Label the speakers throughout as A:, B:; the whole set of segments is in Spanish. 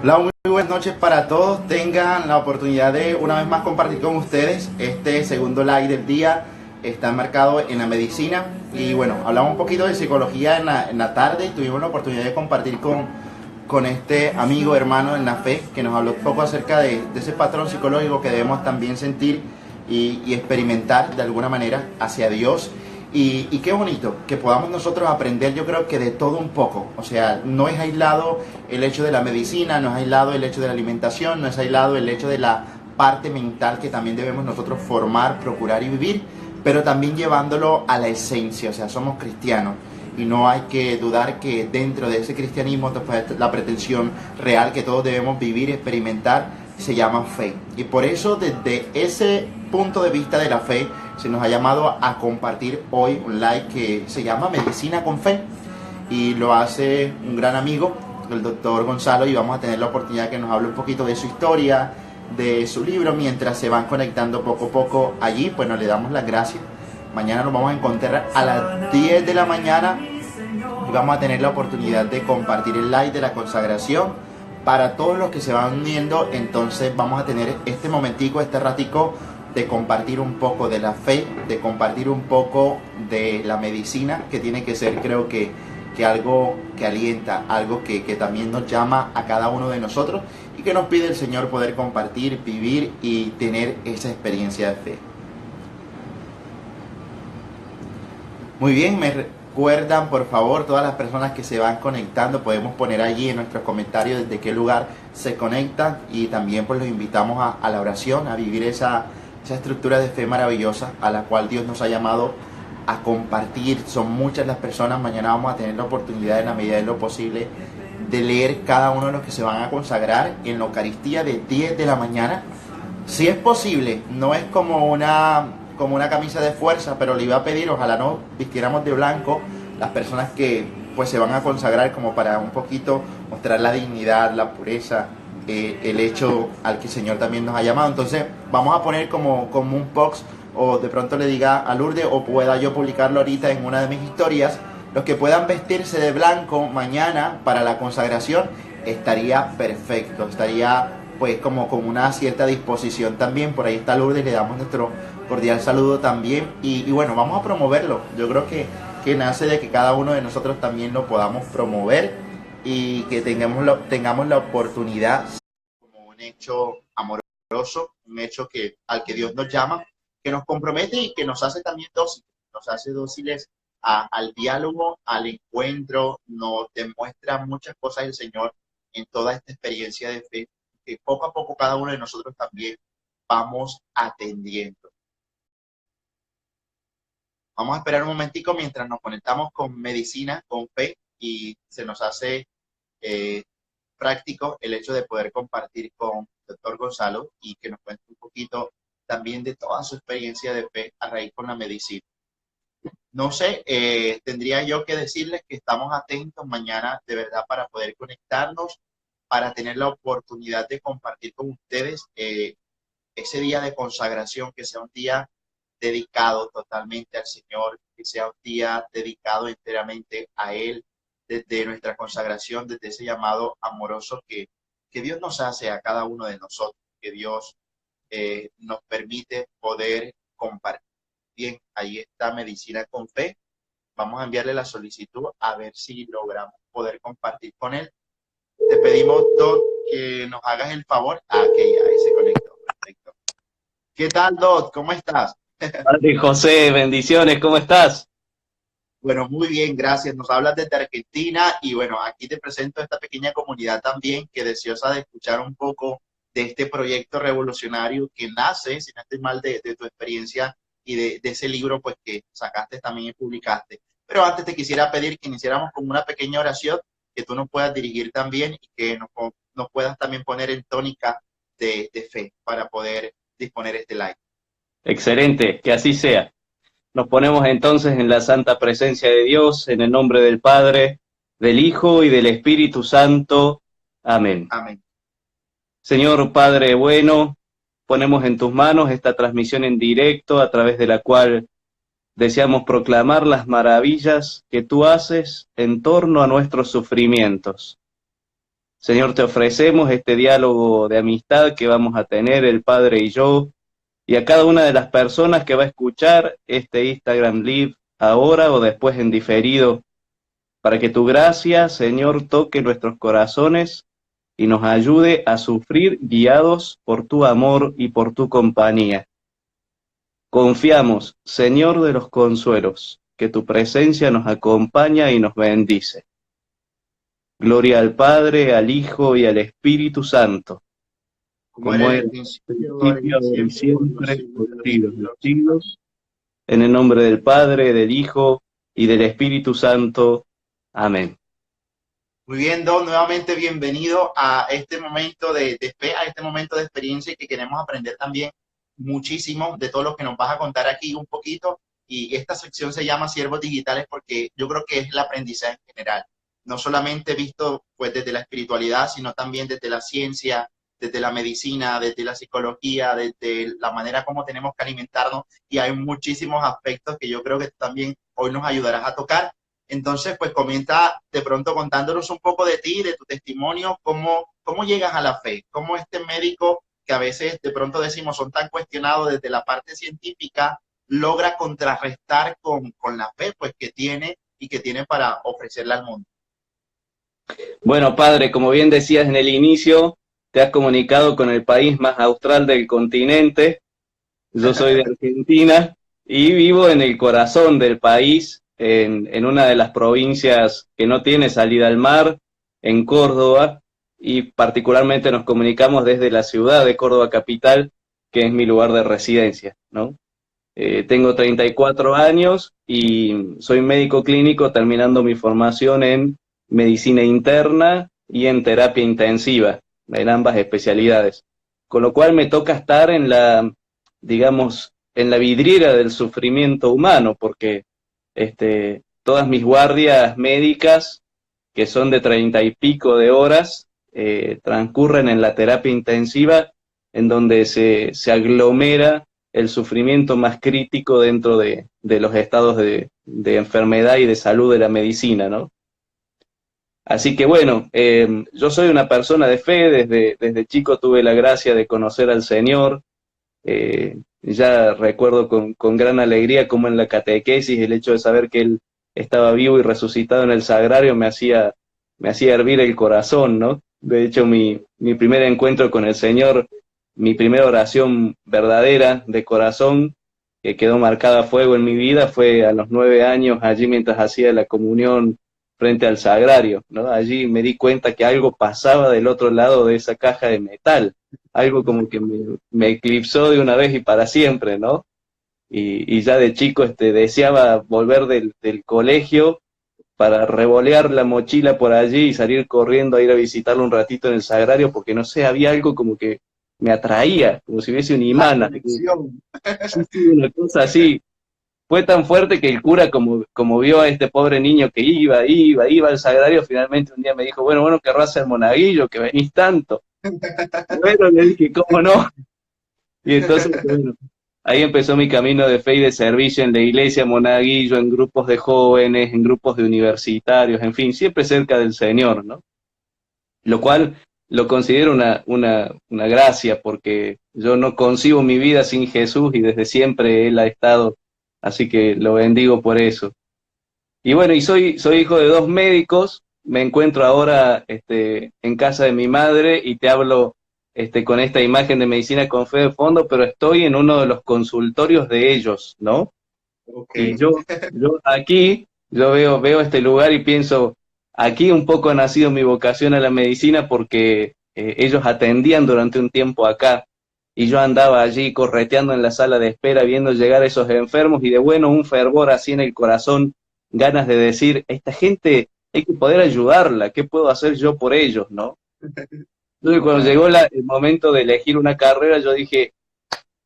A: Hola, muy buenas noches para todos. Tengan la oportunidad de una vez más compartir con ustedes este segundo live del día. Está marcado en la medicina. Y bueno, hablamos un poquito de psicología en la tarde y tuvimos la oportunidad de compartir con este amigo, hermano en la fe, que nos habló un poco acerca de ese patrón psicológico que debemos también sentir y experimentar de alguna manera hacia Dios. Y qué bonito que podamos nosotros aprender, yo creo que de todo un poco. O sea, no es aislado el hecho de la medicina, no es aislado el hecho de la alimentación, no es aislado el hecho de la parte mental que también debemos nosotros formar, procurar y vivir, pero también llevándolo a la esencia. O sea, somos cristianos y no hay que dudar que dentro de ese cristianismo la pretensión real que todos debemos vivir y experimentar se llama fe. Y por eso desde ese punto de vista de la fe se nos ha llamado a compartir hoy un live que se llama Medicina con Fe y lo hace un gran amigo, el doctor Gonzalo, y vamos a tener la oportunidad que nos hable un poquito de su historia, de su libro, mientras se van conectando poco a poco allí. Pues nos le damos las gracias. Mañana nos vamos a encontrar a las 10 de la mañana y vamos a tener la oportunidad de compartir el live de la consagración para todos los que se van uniendo. Entonces vamos a tener este momentico, este ratico de compartir un poco de la fe, de compartir un poco de la medicina, que tiene que ser, creo que algo que alienta, algo que también nos llama a cada uno de nosotros y que nos pide el Señor poder compartir, vivir y tener esa experiencia de fe. Muy bien, me recuerdan por favor todas las personas que se van conectando, podemos poner allí en nuestros comentarios desde qué lugar se conectan y también pues los invitamos a la oración, a vivir esa estructura de fe maravillosa a la cual Dios nos ha llamado a compartir. Son muchas las personas. Mañana vamos a tener la oportunidad, en la medida de lo posible, de leer cada uno de los que se van a consagrar en la Eucaristía de 10 de la mañana. Si es posible, no es como una camisa de fuerza, pero le iba a pedir, ojalá no vistiéramos de blanco las personas que pues se van a consagrar, como para un poquito mostrar la dignidad, la pureza, el hecho al que el Señor también nos ha llamado. Entonces vamos a poner como un post, o de pronto le diga a Lourdes, o pueda yo publicarlo ahorita en una de mis historias, los que puedan vestirse de blanco mañana para la consagración, estaría perfecto, estaría pues como con una cierta disposición también. Por ahí está Lourdes, le damos nuestro cordial saludo también y bueno, vamos a promoverlo. Yo creo que nace de que cada uno de nosotros también lo podamos promover y que tengamos la oportunidad, como un hecho amoroso, un hecho al que Dios nos llama, que nos compromete y que nos hace también dóciles, nos hace dóciles al diálogo, al encuentro, nos demuestra muchas cosas el Señor en toda esta experiencia de fe, que poco a poco cada uno de nosotros también vamos atendiendo. Vamos a esperar un momentico mientras nos conectamos con medicina, con fe, y se nos hace eh, práctico el hecho de poder compartir con el doctor Gonzalo y que nos cuente un poquito también de toda su experiencia de fe a raíz con la medicina. No sé, tendría yo que decirles que estamos atentos mañana de verdad para poder conectarnos, para tener la oportunidad de compartir con ustedes ese día de consagración, que sea un día dedicado totalmente al Señor, que sea un día dedicado enteramente a Él, desde nuestra consagración, desde ese llamado amoroso que Dios nos hace a cada uno de nosotros, que Dios nos permite poder compartir. Bien, ahí está Medicina con Fe. Vamos a enviarle la solicitud a ver si logramos poder compartir con él. Te pedimos, Dot, que nos hagas el favor. Que ya, ahí se conectó. Perfecto. ¿Qué tal, Dot? ¿Cómo estás?
B: Padre José, bendiciones, ¿cómo estás?
A: Bueno, muy bien, gracias. Nos hablas desde Argentina y bueno, aquí te presento a esta pequeña comunidad también que deseosa de escuchar un poco de este proyecto revolucionario que nace, si no estoy mal, de tu experiencia y de ese libro pues que sacaste también y publicaste. Pero antes te quisiera pedir que iniciáramos con una pequeña oración que tú nos puedas dirigir también y que nos puedas también poner en tónica de fe para poder disponer este live.
B: Excelente, que así sea. Nos ponemos entonces en la santa presencia de Dios, en el nombre del Padre, del Hijo y del Espíritu Santo. Amén.
A: Amén.
B: Señor Padre bueno, ponemos en tus manos esta transmisión en directo a través de la cual deseamos proclamar las maravillas que tú haces en torno a nuestros sufrimientos. Señor, te ofrecemos este diálogo de amistad que vamos a tener el Padre y yo, y a cada una de las personas que va a escuchar este Instagram Live ahora o después en diferido, para que tu gracia, Señor, toque nuestros corazones y nos ayude a sufrir guiados por tu amor y por tu compañía. Confiamos, Señor de los consuelos, que tu presencia nos acompaña y nos bendice. Gloria al Padre, al Hijo y al Espíritu Santo,
A: como
B: como
A: era en
B: era
A: el
B: en
A: principio,
B: el
A: ahora y
B: principio, ahora y
A: por
B: siempre,
A: los
B: por
A: siglos de
B: los
A: los
B: siglos de los
A: siglos.
B: siglos, en el nombre del Padre, del Hijo y del Espíritu Santo. Amén.
A: Muy bien, Don, nuevamente bienvenido a este momento de fe, a este momento de experiencia y que queremos aprender también muchísimo de todo lo que nos vas a contar aquí un poquito. Y esta sección se llama Siervos Digitales porque yo creo que es el aprendizaje en general, no solamente visto pues desde la espiritualidad, sino también desde la ciencia, desde la medicina, desde la psicología, desde la manera como tenemos que alimentarnos. Y hay muchísimos aspectos que yo creo que también hoy nos ayudarás a tocar. Entonces, pues comienza de pronto contándonos un poco de ti, de tu testimonio, cómo llegas a la fe, cómo este médico que a veces de pronto decimos son tan cuestionados desde la parte científica, logra contrarrestar con la fe pues que tiene y que tiene para ofrecerle al mundo.
B: Bueno, Padre, como bien decías en el inicio, te has comunicado con el país más austral del continente. Yo soy de Argentina y vivo en el corazón del país, en una de las provincias que no tiene salida al mar, en Córdoba, y particularmente nos comunicamos desde la ciudad de Córdoba capital, que es mi lugar de residencia, ¿no? Tengo 34 años y soy médico clínico terminando mi formación en medicina interna y en terapia intensiva, en ambas especialidades. Con lo cual me toca estar en la, digamos, en la vidriera del sufrimiento humano, porque todas mis guardias médicas, que son de 30 y pico de horas, transcurren en la terapia intensiva, en donde se aglomera el sufrimiento más crítico dentro de los estados de enfermedad y de salud de la medicina, ¿no? Así que bueno, yo soy una persona de fe, desde chico tuve la gracia de conocer al Señor, ya recuerdo con gran alegría como en la catequesis el hecho de saber que Él estaba vivo y resucitado en el sagrario me hacía hervir el corazón, ¿no? De hecho, mi primer encuentro con el Señor, mi primera oración verdadera de corazón, que quedó marcada a fuego en mi vida, fue a los 9 años, allí mientras hacía la comunión frente al sagrario, ¿no? Allí me di cuenta que algo pasaba del otro lado de esa caja de metal, algo como que me eclipsó de una vez y para siempre, ¿no? Y ya de chico deseaba volver del colegio para revolear la mochila por allí y salir corriendo a ir a visitarlo un ratito en el sagrario, porque no sé, había algo como que me atraía, como si hubiese un
A: La
B: imán.
A: conexión.
B: Sí, sí, una cosa así. Fue tan fuerte que el cura, como vio a este pobre niño que iba al sagrario, finalmente un día me dijo, bueno, querrás ser monaguillo, que venís tanto. Bueno, le dije, ¿cómo no? Y entonces, bueno, ahí empezó mi camino de fe y de servicio en la iglesia, monaguillo, en grupos de jóvenes, en grupos de universitarios, en fin, siempre cerca del Señor, ¿no? Lo cual lo considero una gracia, porque yo no concibo mi vida sin Jesús y desde siempre Él ha estado, así que lo bendigo por eso. Y bueno, soy hijo de dos médicos, me encuentro ahora en casa de mi madre y te hablo con esta imagen de medicina con fe de fondo, pero estoy en uno de los consultorios de ellos, ¿no?
A: Ok.
B: Y yo aquí, yo veo este lugar y pienso, aquí un poco ha nacido mi vocación a la medicina porque ellos atendían durante un tiempo acá y yo andaba allí correteando en la sala de espera viendo llegar a esos enfermos y de bueno, un fervor así en el corazón, ganas de decir, esta gente hay que poder ayudarla, ¿qué puedo hacer yo por ellos, no? Entonces cuando
A: Claro.
B: llegó el momento de elegir una carrera, yo dije,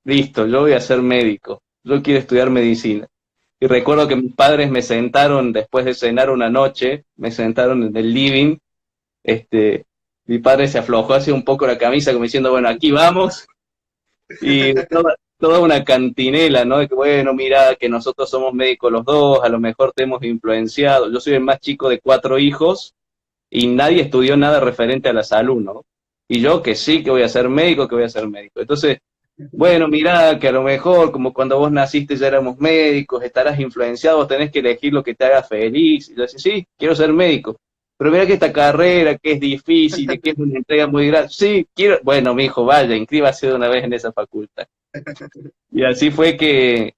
B: listo, yo voy a ser médico, yo quiero estudiar medicina. Y recuerdo que mis padres me sentaron, después de cenar una noche, me sentaron en el living, mi padre se aflojó así un poco la camisa como diciendo, bueno, aquí vamos, y toda una cantinela, ¿no? De que, bueno, mira, que nosotros somos médicos los dos, a lo mejor te hemos influenciado. Yo soy el más chico de 4 hijos, y nadie estudió nada referente a la salud, ¿no? Y yo que sí, que voy a ser médico, que voy a ser médico. Entonces, bueno, mirá, que a lo mejor, como cuando vos naciste ya éramos médicos, estarás influenciado, vos tenés que elegir lo que te haga feliz. Y yo decía, sí, quiero ser médico. Pero mira que esta carrera, que es difícil, que es una entrega muy grande. Sí, quiero. Bueno, mi hijo, vaya, inscríbase de una vez en esa facultad. Y así fue que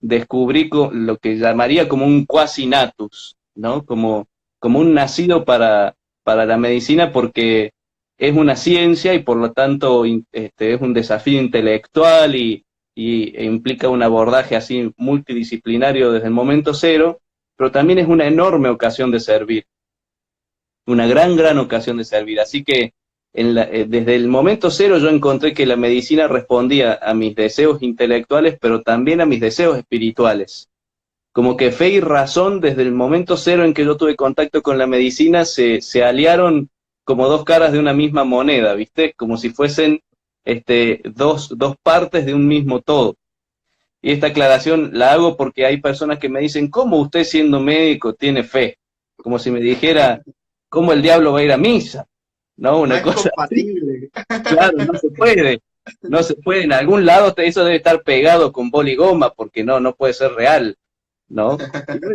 B: descubrí lo que llamaría como un quasi natus, ¿no? Como un nacido para la medicina, porque es una ciencia y por lo tanto es un desafío intelectual e implica un abordaje así multidisciplinario desde el momento cero, pero también es una enorme ocasión de servir, una gran ocasión de servir. Así que desde el momento cero yo encontré que la medicina respondía a mis deseos intelectuales, pero también a mis deseos espirituales. Como que fe y razón, desde el momento cero en que yo tuve contacto con la medicina, se aliaron como dos caras de una misma moneda, ¿viste? Como si fuesen dos partes de un mismo todo. Y esta aclaración la hago porque hay personas que me dicen, ¿cómo usted siendo médico tiene fe? Como si me dijera, ¿cómo el diablo va a ir a misa? ¿No?
A: No
B: Una
A: es
B: cosa así.
A: compatible.
B: Claro, no se puede. No se puede. En algún lado eso debe estar pegado con boli y goma, porque no puede ser real, ¿no?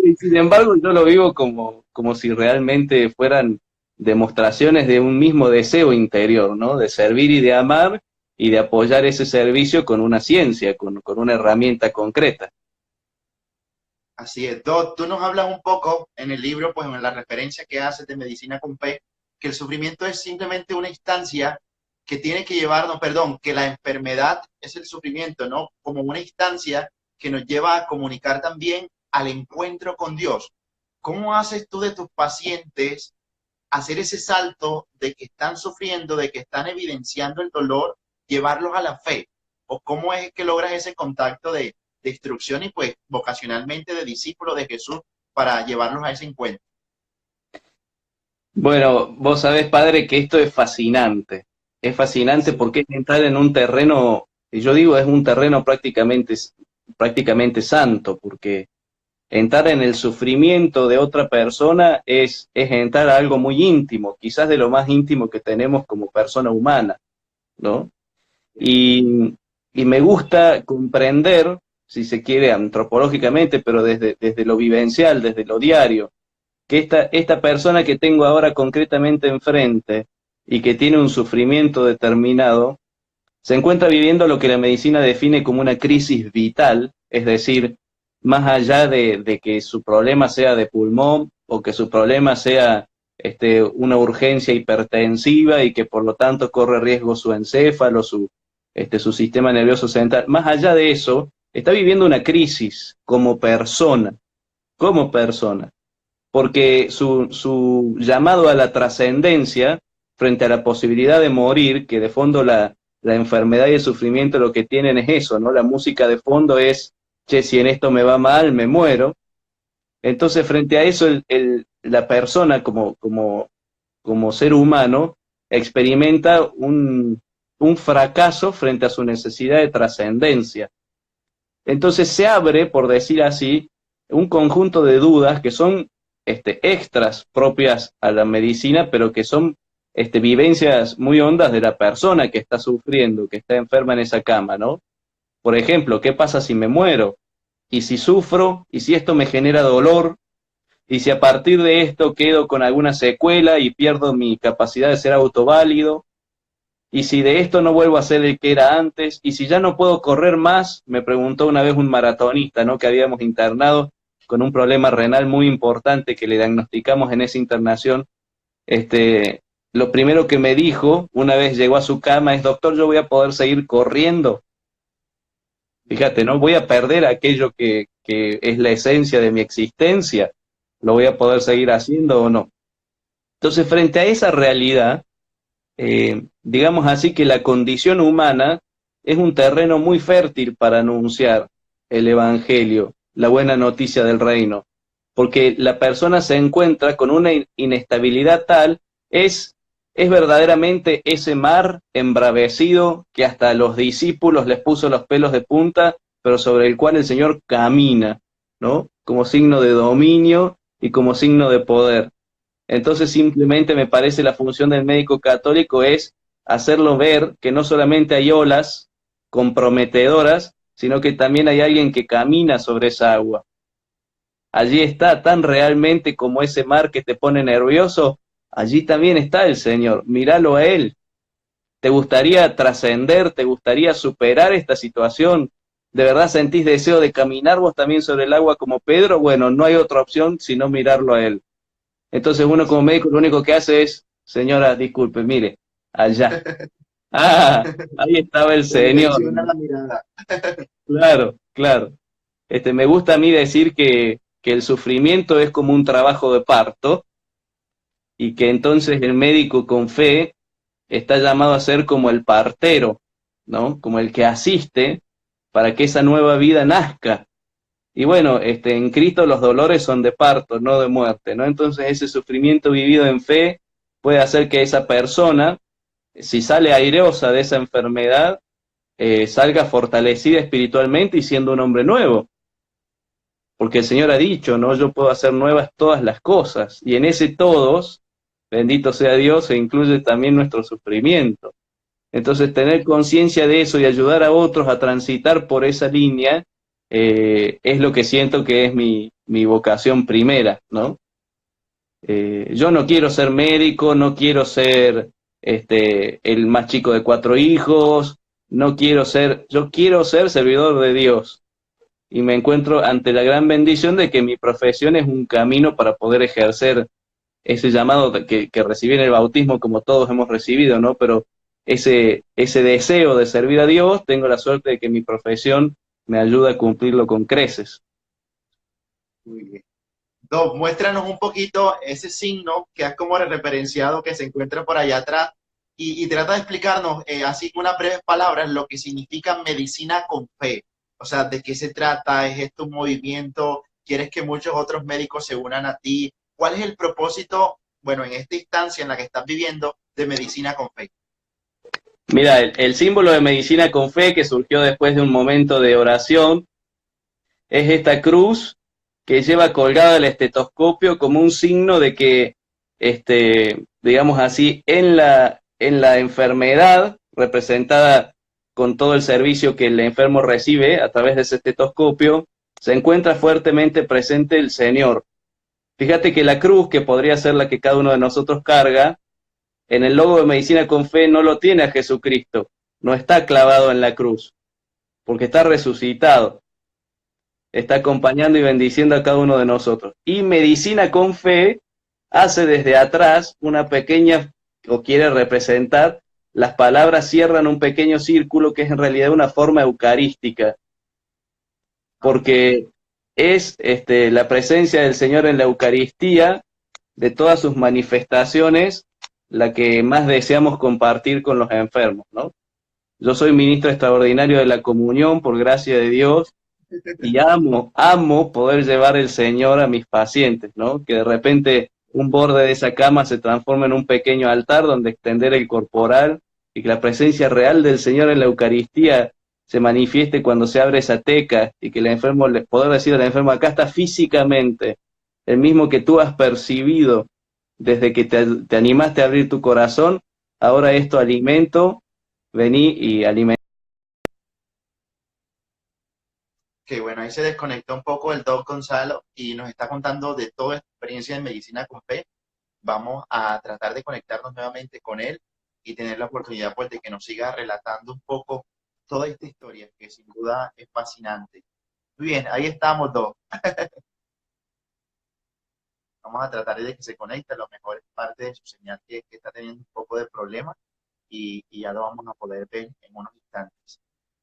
B: Y sin embargo, yo lo vivo como si realmente fueran demostraciones de un mismo deseo interior, ¿no? De servir y de amar y de apoyar ese servicio con una ciencia, con una herramienta concreta.
A: Así es. Doc, tú nos hablas un poco en el libro, pues en la referencia que haces de Medicina con P, que el sufrimiento es simplemente una instancia que tiene que llevarnos, perdón, que la enfermedad es el sufrimiento, ¿no? Como una instancia que nos lleva a comunicar también al encuentro con Dios. ¿Cómo haces tú de tus pacientes hacer ese salto de que están sufriendo, de que están evidenciando el dolor, llevarlos a la fe? ¿O cómo es que logras ese contacto de instrucción y pues vocacionalmente de discípulo de Jesús para llevarlos a ese encuentro?
B: Bueno, vos sabés, padre, que esto es fascinante. Es fascinante
A: Sí.
B: porque es entrar en un terreno, y yo digo, es un terreno prácticamente santo, porque entrar en el sufrimiento de otra persona es entrar a algo muy íntimo, quizás de lo más íntimo que tenemos como persona humana, ¿no? Y, y me gusta comprender, si se quiere, antropológicamente, pero desde lo vivencial, desde lo diario, que esta persona que tengo ahora concretamente enfrente y que tiene un sufrimiento determinado, se encuentra viviendo lo que la medicina define como una crisis vital, es decir, más allá de que su problema sea de pulmón o que su problema sea una urgencia hipertensiva y que por lo tanto corre riesgo su encéfalo, su sistema nervioso central, más allá de eso, está viviendo una crisis como persona, porque su llamado a la trascendencia frente a la posibilidad de morir, que de fondo la enfermedad y el sufrimiento lo que tienen es eso, ¿no? La música de fondo es, che, si en esto me va mal, me muero. Entonces, frente a eso, la persona como ser humano experimenta un fracaso frente a su necesidad de trascendencia. Entonces se abre, por decir así, un conjunto de dudas que son extras propias a la medicina, pero que son vivencias muy hondas de la persona que está sufriendo, que está enferma en esa cama, ¿no? Por ejemplo, ¿qué pasa si me muero? ¿Y si sufro? ¿Y si esto me genera dolor? ¿Y si a partir de esto quedo con alguna secuela y pierdo mi capacidad de ser autoválido? ¿Y si de esto no vuelvo a ser el que era antes? ¿Y si ya no puedo correr más? Me preguntó una vez un maratonista, ¿no? Que habíamos internado con un problema renal muy importante que le diagnosticamos en esa internación. Lo primero que me dijo, una vez llegó a su cama, es: doctor, ¿yo voy a poder seguir corriendo? Fíjate, ¿no? Voy a perder aquello que es la esencia de mi existencia. ¿Lo voy a poder seguir haciendo o no? Entonces, frente a esa realidad, digamos así que la condición humana es un terreno muy fértil para anunciar el Evangelio, la buena noticia del reino, porque la persona se encuentra con una inestabilidad tal, es verdaderamente ese mar embravecido que hasta a los discípulos les puso los pelos de punta, pero sobre el cual el Señor camina, ¿no? Como signo de dominio y como signo de poder. Entonces simplemente me parece la función del médico católico es hacerlo ver que no solamente hay olas comprometedoras, sino que también hay alguien que camina sobre esa agua. Allí está tan realmente como ese mar que te pone nervioso, allí también está el Señor, míralo a Él. ¿Te gustaría trascender, te gustaría superar esta situación? ¿De verdad sentís deseo de caminar vos también sobre el agua como Pedro? Bueno, no hay otra opción sino mirarlo a Él. Entonces uno como médico lo único que hace es, señora, disculpe, mire, allá. Ah, ahí estaba el
A: Se
B: Señor.
A: direcciona la mirada.
B: Claro, claro. Me gusta a mí decir que el sufrimiento es como un trabajo de parto y que entonces el médico con fe está llamado a ser como el partero, ¿no? Como el que asiste para que esa nueva vida nazca. Y bueno, en Cristo los dolores son de parto, no de muerte, ¿no? Entonces ese sufrimiento vivido en fe puede hacer que esa persona, si sale airosa de esa enfermedad, salga fortalecida espiritualmente y siendo un hombre nuevo. Porque el Señor ha dicho, ¿no? Yo puedo hacer nuevas todas las cosas. Y en ese todos, bendito sea Dios, se incluye también nuestro sufrimiento. Entonces, tener conciencia de eso y ayudar a otros a transitar por esa línea es lo que siento que es mi vocación primera, ¿no? Yo no quiero ser médico, no quiero ser el más chico de 4 hijos, yo quiero ser servidor de Dios. Y me encuentro ante la gran bendición de que mi profesión es un camino para poder ejercer ese llamado que recibí en el bautismo, como todos hemos recibido, ¿no? Pero ese deseo de servir a Dios, tengo la suerte de que mi profesión me ayuda a cumplirlo con creces.
A: Muy bien. Doc, muéstranos un poquito ese signo que has como referenciado que se encuentra por allá atrás y trata de explicarnos, así con unas breves palabras, lo que significa medicina con fe. O sea, ¿de qué se trata? ¿Es esto un movimiento? ¿Quieres que muchos otros médicos se unan a ti? ¿Cuál es el propósito, bueno, en esta instancia en la que estás viviendo, de medicina con fe?
B: Mira, el símbolo de medicina con fe que surgió después de un momento de oración es esta cruz que lleva colgado el estetoscopio como un signo de que, digamos así, en la enfermedad representada con todo el servicio que el enfermo recibe a través de ese estetoscopio, se encuentra fuertemente presente el Señor. Fíjate que la cruz, que podría ser la que cada uno de nosotros carga, en el logo de Medicina con Fe no lo tiene a Jesucristo, no está clavado en la cruz, porque está resucitado, está acompañando y bendiciendo a cada uno de nosotros. Y Medicina con Fe hace desde atrás una pequeña, o quiere representar, las palabras cierran un pequeño círculo que es en realidad una forma eucarística, porque es la presencia del Señor en la Eucaristía, de todas sus manifestaciones, la que más deseamos compartir con los enfermos, ¿no? Yo soy ministro extraordinario de la comunión, por gracia de Dios, y amo poder llevar el Señor a mis pacientes, ¿no? Que de repente un borde de esa cama se transforma en un pequeño altar donde extender el corporal y que la presencia real del Señor en la Eucaristía se manifieste cuando se abre esa teca y que el enfermo, poder decir al enfermo, acá está físicamente, el mismo que tú has percibido desde que te animaste a abrir tu corazón, ahora es tu alimento, vení y alimenta.
A: Que bueno, ahí se desconectó un poco el Doc Gonzalo y nos está contando de toda esta experiencia en medicina con fe. Vamos a tratar de conectarnos nuevamente con él y tener la oportunidad pues de que nos siga relatando un poco toda esta historia que sin duda es fascinante. Muy bien, ahí estamos, Doc. Vamos a tratar de que se conecte, a lo mejor es parte de su señal que está teniendo un poco de problema y ya lo vamos a poder ver en unos instantes.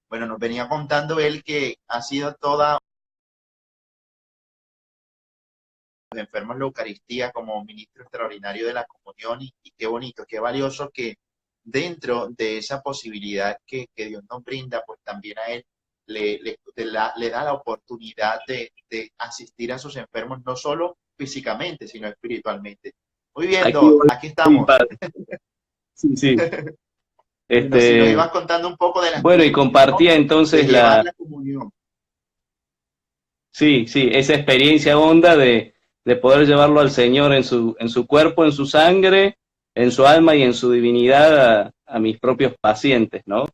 A: Bueno, nos venía contando él que ha sido toda los enfermos en la Eucaristía como ministro extraordinario de la comunión y qué bonito, qué valioso que dentro de esa posibilidad que Dios nos brinda, pues también a él le da la oportunidad de asistir a sus enfermos, no solo físicamente, sino espiritualmente. Muy bien, Doc, aquí estamos.
B: Sí, sí.
A: Bueno, si nos ibas contando un poco de la
B: Bueno, y compartía entonces
A: de llevar la comunión.
B: Sí, esa experiencia honda de de poder llevarlo al Señor en su cuerpo, en su sangre, en su alma y en su divinidad a mis propios pacientes, ¿no?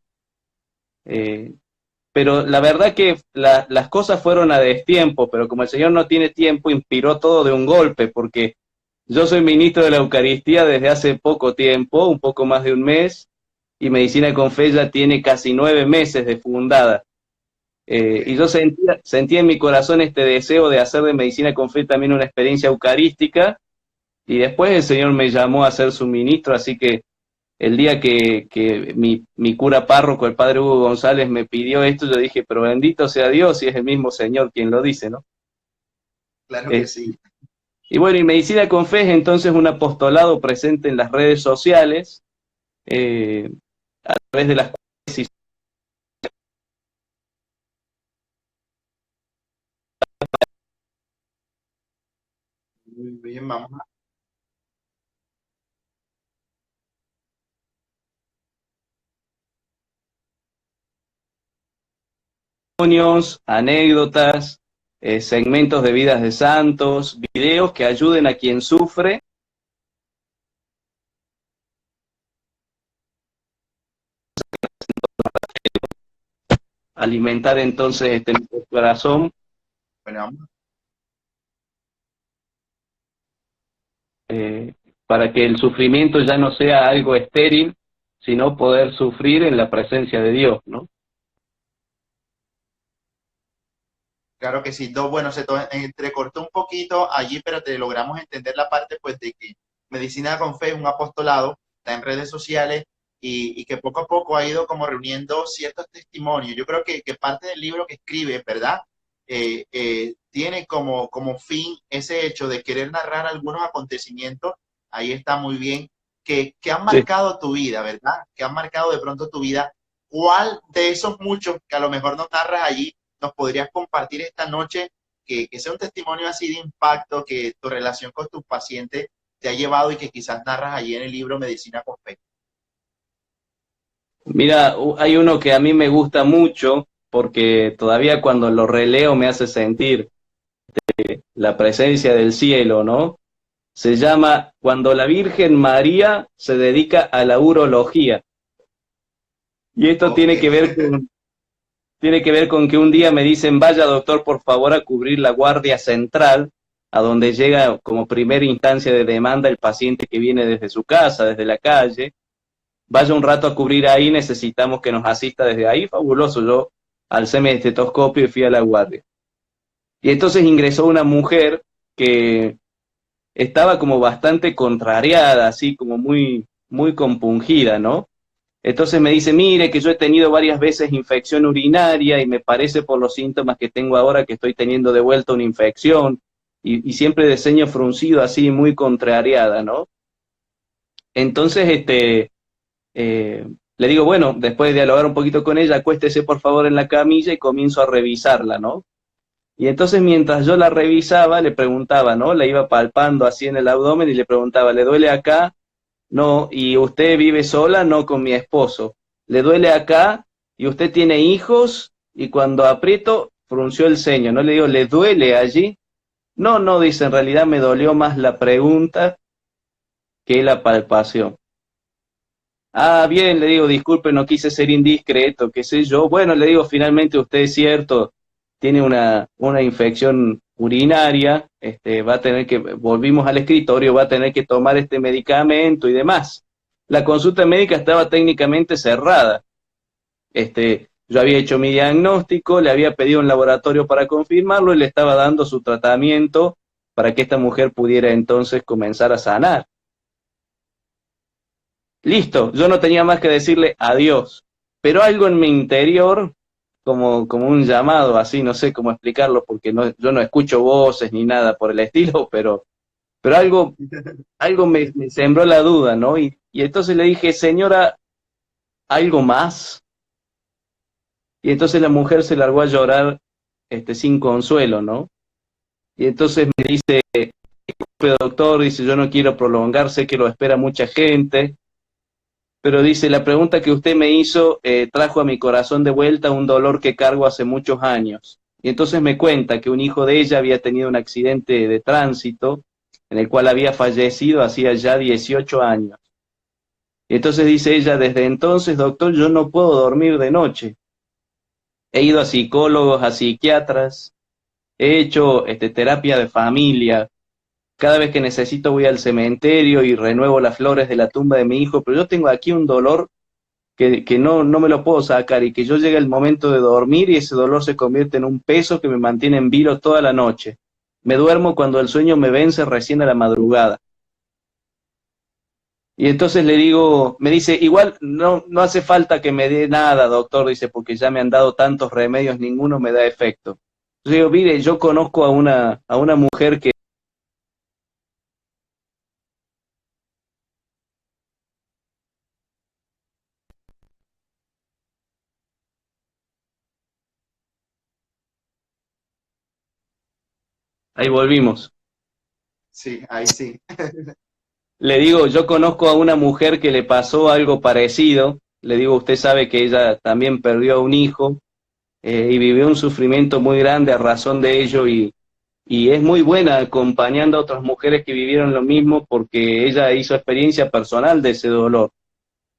B: Pero la verdad que las cosas fueron a destiempo, pero como el Señor no tiene tiempo, inspiró todo de un golpe, porque yo soy ministro de la Eucaristía desde hace poco tiempo, un poco más de un mes, y Medicina con Fe ya tiene casi 9 meses de fundada. Y yo sentía en mi corazón este deseo de hacer de Medicina con Fe también una experiencia eucarística, y después el Señor me llamó a ser su ministro, así que el día que mi cura párroco, el padre Hugo González, me pidió esto, yo dije, pero bendito sea Dios, y es el mismo Señor quien lo dice, ¿no?
A: Claro que sí.
B: Y bueno, y Medicina con Fe es entonces un apostolado presente en las redes sociales, a través de las cuales
A: Muy bien, vamos a...
B: testimonios, anécdotas, segmentos de vidas de santos, videos que ayuden a quien sufre a alimentar entonces este corazón,
A: Bueno, vamos.
B: para que el sufrimiento ya no sea algo estéril, sino poder sufrir en la presencia de Dios, ¿no?
A: Claro que sí. Bueno, entrecortó un poquito allí, pero te logramos entender la parte pues de que Medicina con Fe es un apostolado, está en redes sociales y que poco a poco ha ido como reuniendo ciertos testimonios. Yo creo que parte del libro que escribe, ¿verdad? Tiene como fin ese hecho de querer narrar algunos acontecimientos, ahí está muy bien, que han
B: Sí.
A: marcado tu vida, ¿verdad? Que han marcado de pronto tu vida. ¿Cuál de esos muchos que a lo mejor no narras allí nos podrías compartir esta noche, que sea un testimonio así de impacto, que tu relación con tus pacientes te ha llevado y que quizás narras allí en el libro Medicina con Fe?
B: Mira, hay uno que a mí me gusta mucho porque todavía cuando lo releo me hace sentir la presencia del cielo, ¿no? Se llama Cuando la Virgen María se dedica a la urología. Y esto
A: Ok.
B: tiene que ver con que un día me dicen, vaya doctor, por favor, a cubrir la guardia central, a donde llega como primera instancia de demanda el paciente que viene desde su casa, desde la calle. Vaya un rato a cubrir ahí, necesitamos que nos asista desde ahí. Fabuloso, yo alcé mi estetoscopio y fui a la guardia. Y entonces ingresó una mujer que estaba como bastante contrariada, así como muy compungida, ¿no? Entonces me dice, mire que yo he tenido varias veces infección urinaria y me parece por los síntomas que tengo ahora que estoy teniendo de vuelta una infección y siempre de ceño fruncido, así muy contrariada, ¿no? Entonces, le digo, bueno, después de dialogar un poquito con ella, acuéstese por favor en la camilla y comienzo a revisarla, ¿no? Y entonces mientras yo la revisaba, le preguntaba, ¿no? La iba palpando así en el abdomen y le preguntaba, ¿le duele acá? No. ¿Y usted vive sola? No, con mi esposo. ¿Le duele acá? ¿Y usted tiene hijos? Y cuando aprieto, frunció el ceño, ¿no? Le digo, ¿le duele allí? No, no, dice, en realidad me dolió más la pregunta que la palpación. Ah, bien, le digo, disculpe, no quise ser indiscreto, qué sé yo. Bueno, le digo, finalmente usted es cierto, tiene una infección urinaria, va a tener que, volvimos al escritorio, va a tener que tomar este medicamento y demás. La consulta médica estaba técnicamente cerrada. Yo había hecho mi diagnóstico, le había pedido un laboratorio para confirmarlo y le estaba dando su tratamiento para que esta mujer pudiera entonces comenzar a sanar. Listo, yo no tenía más que decirle adiós, pero algo en mi interior, como un llamado así, no sé cómo explicarlo, porque no, yo no escucho voces ni nada por el estilo, pero algo me sembró la duda, ¿no? Y entonces le dije, señora, ¿algo más? Y entonces la mujer se largó a llorar sin consuelo, ¿no? Y entonces me dice, doctor, dice, yo no quiero prolongar, sé que lo espera mucha gente, pero dice, la pregunta que usted me hizo trajo a mi corazón de vuelta un dolor que cargo hace muchos años. Y entonces me cuenta que un hijo de ella había tenido un accidente de tránsito en el cual había fallecido hacía ya 18 años. Y entonces dice ella, desde entonces, doctor, yo no puedo dormir de noche. He ido a psicólogos, a psiquiatras, he hecho terapia de familia. Cada vez que necesito voy al cementerio y renuevo las flores de la tumba de mi hijo, pero yo tengo aquí un dolor que no me lo puedo sacar y que yo llegue el momento de dormir y ese dolor se convierte en un peso que me mantiene en vilo toda la noche. Me duermo cuando el sueño me vence recién a la madrugada. Y entonces le digo, me dice, igual no hace falta que me dé nada, doctor, dice, porque ya me han dado tantos remedios, ninguno me da efecto. Yo digo, mire, yo conozco a una mujer que... Ahí volvimos.
A: Sí, ahí sí.
B: Le digo, yo conozco a una mujer que le pasó algo parecido. Le digo, usted sabe que ella también perdió a un hijo y vivió un sufrimiento muy grande a razón de ello y es muy buena acompañando a otras mujeres que vivieron lo mismo porque ella hizo experiencia personal de ese dolor.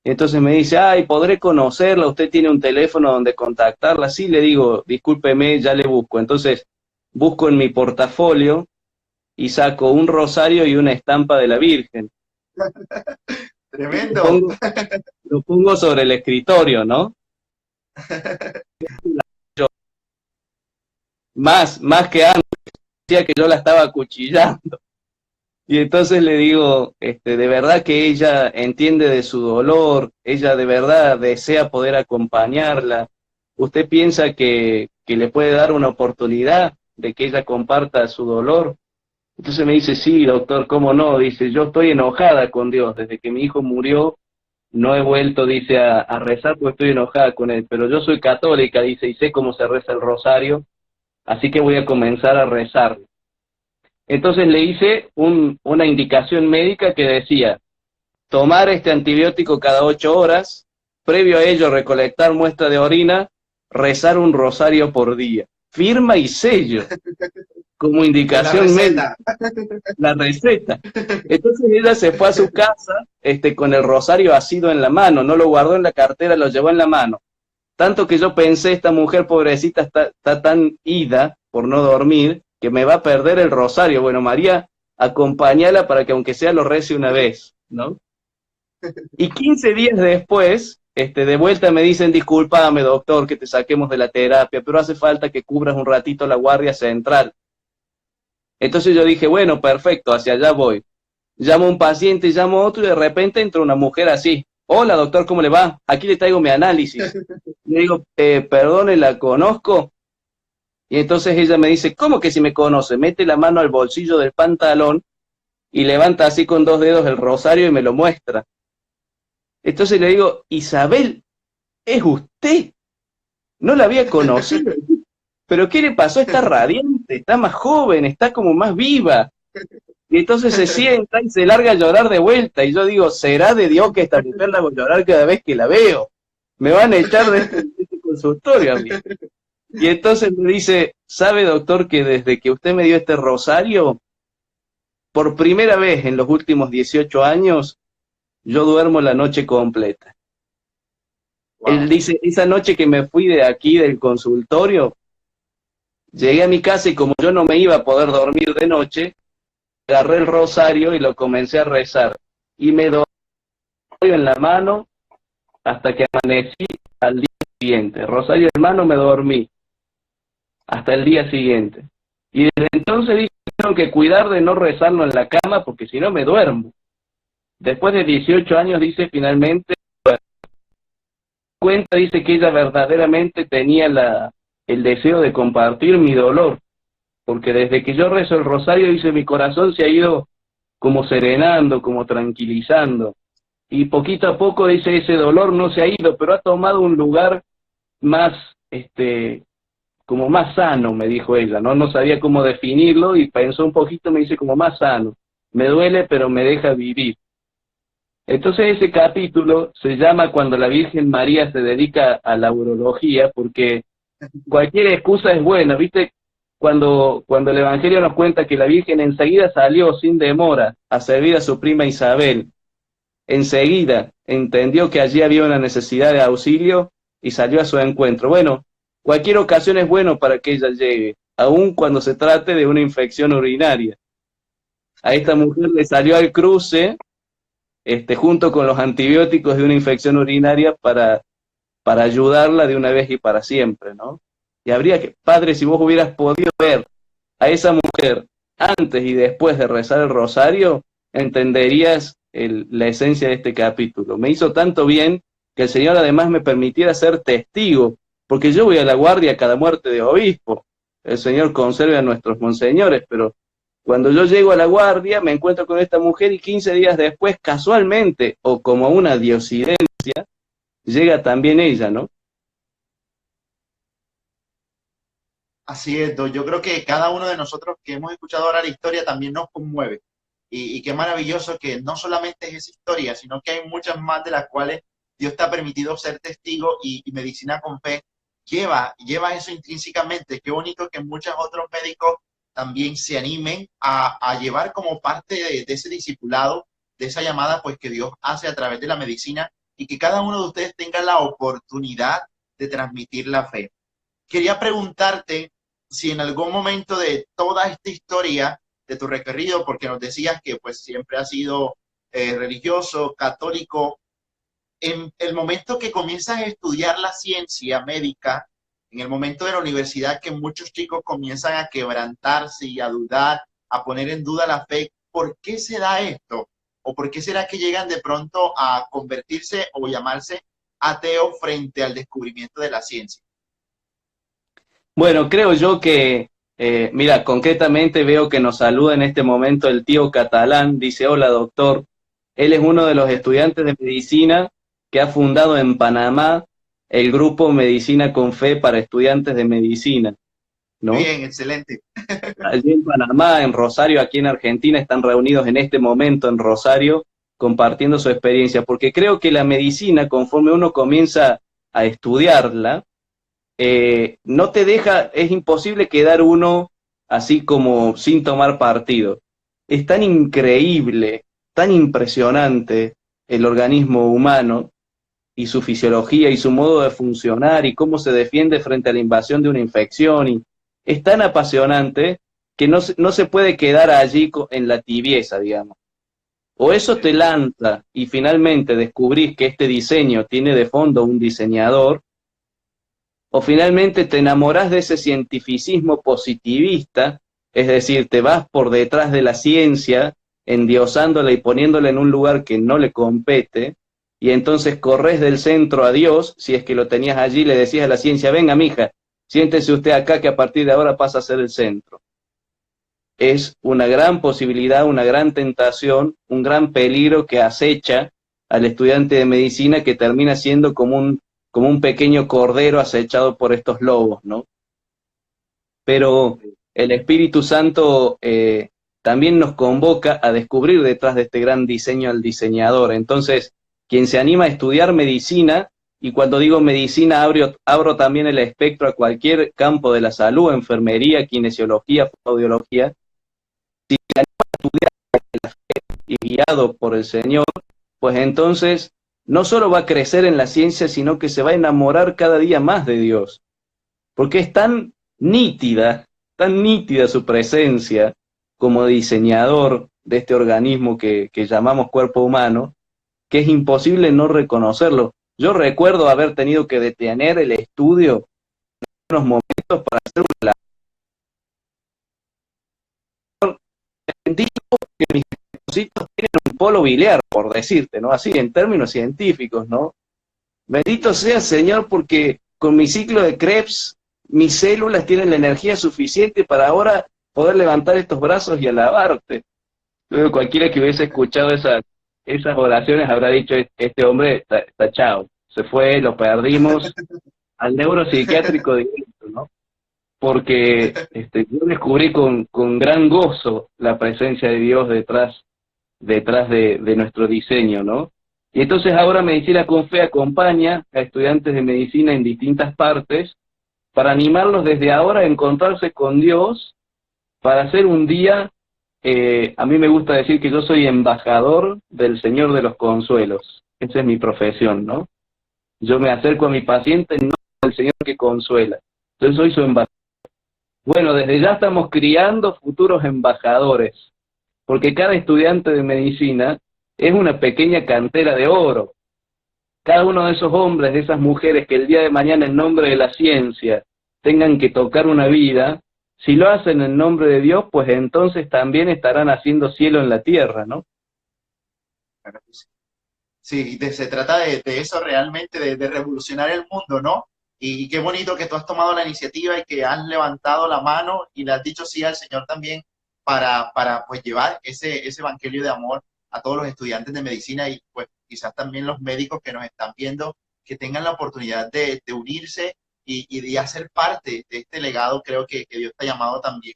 B: Entonces me dice, ay, ¿podré conocerla? ¿Usted tiene un teléfono donde contactarla? Sí, le digo, discúlpeme, ya le busco. Entonces busco en mi portafolio y saco un rosario y una estampa de la Virgen. Lo
A: Tremendo.
B: pongo, lo pongo sobre el escritorio, ¿no? Yo, más que antes, decía que yo la estaba acuchillando. Y entonces le digo, de verdad que ella entiende de su dolor, ella de verdad desea poder acompañarla. ¿Usted piensa que le puede dar una oportunidad de que ella comparta su dolor? Entonces me dice, sí, doctor, ¿cómo no? Dice, yo estoy enojada con Dios. Desde que mi hijo murió, no he vuelto, dice, a rezar porque estoy enojada con él. Pero yo soy católica, dice, y sé cómo se reza el rosario, así que voy a comenzar a rezar. Entonces le hice una indicación médica que decía, tomar este antibiótico cada 8 horas, previo a ello recolectar muestra de orina, rezar un rosario por día. Firma y sello, como
A: Con la
B: indicación médica,
A: receta.
B: la receta. Entonces ella se fue a su casa con el rosario asido en la mano, no lo guardó en la cartera, lo llevó en la mano. Tanto que yo pensé, esta mujer pobrecita está tan ida por no dormir, que me va a perder el rosario. Bueno, María, acompáñala para que aunque sea lo rece una vez, ¿no? Y 15 días después, de vuelta me dicen, discúlpame, doctor, que te saquemos de la terapia, pero hace falta que cubras un ratito la guardia central. Entonces yo dije, bueno, perfecto, hacia allá voy. Llamo a un paciente, llamo a otro y de repente entra una mujer así. Hola, doctor, ¿cómo le va? Aquí le traigo mi análisis. Le digo, perdone, ¿la conozco? Y entonces ella me dice, ¿cómo que si me conoce? Mete la mano al bolsillo del pantalón y levanta así con 2 dedos el rosario y me lo muestra. Entonces le digo, Isabel, ¿es usted? No la había conocido. ¿Pero qué le pasó? Está radiante, está más joven, está como más viva. Y entonces se sienta y se larga a llorar de vuelta. Y yo digo, ¿será de Dios que esta mujer la voy a llorar cada vez que la veo? Me van a echar de este consultorio a mí. Y entonces me dice, ¿sabe, doctor, que desde que usted me dio este rosario, por primera vez en los últimos 18 años, yo duermo la noche completa?
A: Wow.
B: Él dice, esa noche que me fui de aquí del consultorio, llegué a mi casa y como yo no me iba a poder dormir de noche, agarré el rosario y lo comencé a rezar. Y me dormí en la mano hasta que amanecí al día siguiente. Rosario en mano me dormí hasta el día siguiente. Y desde entonces dije, tengo que cuidar de no rezarlo en la cama porque si no me duermo. Después de 18 años, dice, finalmente, cuenta, dice que ella verdaderamente tenía el deseo de compartir mi dolor. Porque desde que yo rezo el rosario, dice, mi corazón se ha ido como serenando, como tranquilizando. Y poquito a poco, dice, ese dolor no se ha ido, pero ha tomado un lugar más, como más sano, me dijo ella, ¿no? No sabía cómo definirlo y pensó un poquito, me dice, como más sano. Me duele, pero me deja vivir. Entonces ese capítulo se llama Cuando la Virgen María se dedica a la urología, porque cualquier excusa es buena, ¿viste? Cuando el Evangelio nos cuenta que la Virgen enseguida salió sin demora a servir a su prima Isabel, enseguida entendió que allí había una necesidad de auxilio y salió a su encuentro. Bueno, cualquier ocasión es bueno para que ella llegue, aun cuando se trate de una infección urinaria. A esta mujer le salió al cruce, junto con los antibióticos de una infección urinaria para ayudarla de una vez y para siempre, ¿no? Y habría que, padre, si vos hubieras podido ver a esa mujer antes y después de rezar el rosario, entenderías la esencia de este capítulo. Me hizo tanto bien que el Señor además me permitiera ser testigo, porque yo voy a la guardia a cada muerte de obispo. El Señor conserve a nuestros monseñores, pero cuando yo llego a la guardia me encuentro con esta mujer y 15 días después, casualmente, o como una diosidencia, llega también ella, ¿no?
A: Así es, yo creo que cada uno de nosotros que hemos escuchado ahora la historia también nos conmueve. Y qué maravilloso que no solamente es esa historia, sino que hay muchas más de las cuales Dios te ha permitido ser testigo y Medicina con Fe lleva eso intrínsecamente. Qué bonito que muchos otros médicos también se animen a llevar como parte de ese discipulado, de esa llamada pues que Dios hace a través de la medicina y que cada uno de ustedes tenga la oportunidad de transmitir la fe. Quería preguntarte si en algún momento de toda esta historia de tu recorrido, porque nos decías que pues siempre has sido religioso, católico, en el momento que comienzas a estudiar la ciencia médica, en el momento de la universidad que muchos chicos comienzan a quebrantarse y a dudar, a poner en duda la fe, ¿por qué se da esto? ¿O por qué será que llegan de pronto a convertirse o llamarse ateo frente al descubrimiento de la ciencia?
B: Bueno, creo yo que, mira, concretamente veo que nos saluda en este momento el tío catalán, dice, hola doctor, él es uno de los estudiantes de medicina que ha fundado en Panamá el grupo Medicina con Fe para estudiantes de medicina, ¿no?
A: Bien, excelente.
B: Allí en Panamá, en Rosario, aquí en Argentina, están reunidos en este momento en Rosario compartiendo su experiencia, porque creo que la medicina, conforme uno comienza a estudiarla, no te deja, es imposible quedar uno así como sin tomar partido. Es tan increíble, tan impresionante el organismo humano y su fisiología y su modo de funcionar y cómo se defiende frente a la invasión de una infección. Y es tan apasionante que no se puede quedar allí en la tibieza, digamos. O eso te lanza y finalmente descubrís que este diseño tiene de fondo un diseñador, o finalmente te enamorás de ese cientificismo positivista, es decir, te vas por detrás de la ciencia, endiosándola y poniéndola en un lugar que no le compete, y entonces corres del centro a Dios, si es que lo tenías allí, le decías a la ciencia, venga mija, siéntese usted acá que a partir de ahora pasa a ser el centro. Es una gran posibilidad, una gran tentación, un gran peligro que acecha al estudiante de medicina que termina siendo como un pequeño cordero acechado por estos lobos, ¿no? Pero el Espíritu Santo también nos convoca a descubrir detrás de este gran diseño al diseñador. Entonces, quien se anima a estudiar medicina, y cuando digo medicina abro también el espectro a cualquier campo de la salud, enfermería, kinesiología, audiología, si se anima a estudiar la fe y guiado por el Señor, pues entonces no solo va a crecer en la ciencia, sino que se va a enamorar cada día más de Dios. Porque es tan nítida su presencia como diseñador de este organismo que llamamos cuerpo humano, que es imposible no reconocerlo. Yo recuerdo haber tenido que detener el estudio en unos momentos para hacer una labor. Digo que mis cositos tienen un polo biliar, por decirte, ¿no? Así en términos científicos, ¿no? Bendito sea el Señor porque con mi ciclo de Krebs, mis células tienen la energía suficiente para ahora poder levantar estos brazos y alabarte. Luego cualquiera que hubiese escuchado esas oraciones habrá dicho, este hombre está chao, se fue, lo perdimos, al neuropsiquiátrico directo, ¿no? Porque yo descubrí con gran gozo la presencia de Dios detrás de nuestro diseño, ¿no? Y entonces ahora Medicina con Fe acompaña a estudiantes de medicina en distintas partes para animarlos desde ahora a encontrarse con Dios, para hacer un día, a mí me gusta decir que yo soy embajador del Señor de los Consuelos. Esa es mi profesión, ¿no? Yo me acerco a mi paciente en nombre del Señor que consuela. Yo soy su embajador. Bueno, desde ya estamos criando futuros embajadores, porque cada estudiante de medicina es una pequeña cantera de oro. Cada uno de esos hombres, de esas mujeres que el día de mañana en nombre de la ciencia tengan que tocar una vida, si lo hacen en nombre de Dios, pues entonces también estarán haciendo cielo en la tierra, ¿no?
A: Claro que sí. Sí, se trata de eso realmente, de revolucionar el mundo, ¿no? Y qué bonito que tú has tomado la iniciativa y que has levantado la mano y le has dicho sí al Señor también para pues llevar ese evangelio de amor a todos los estudiantes de medicina y pues quizás también los médicos que nos están viendo, que tengan la oportunidad de unirse y de hacer parte de este legado. Creo que Dios te ha llamado también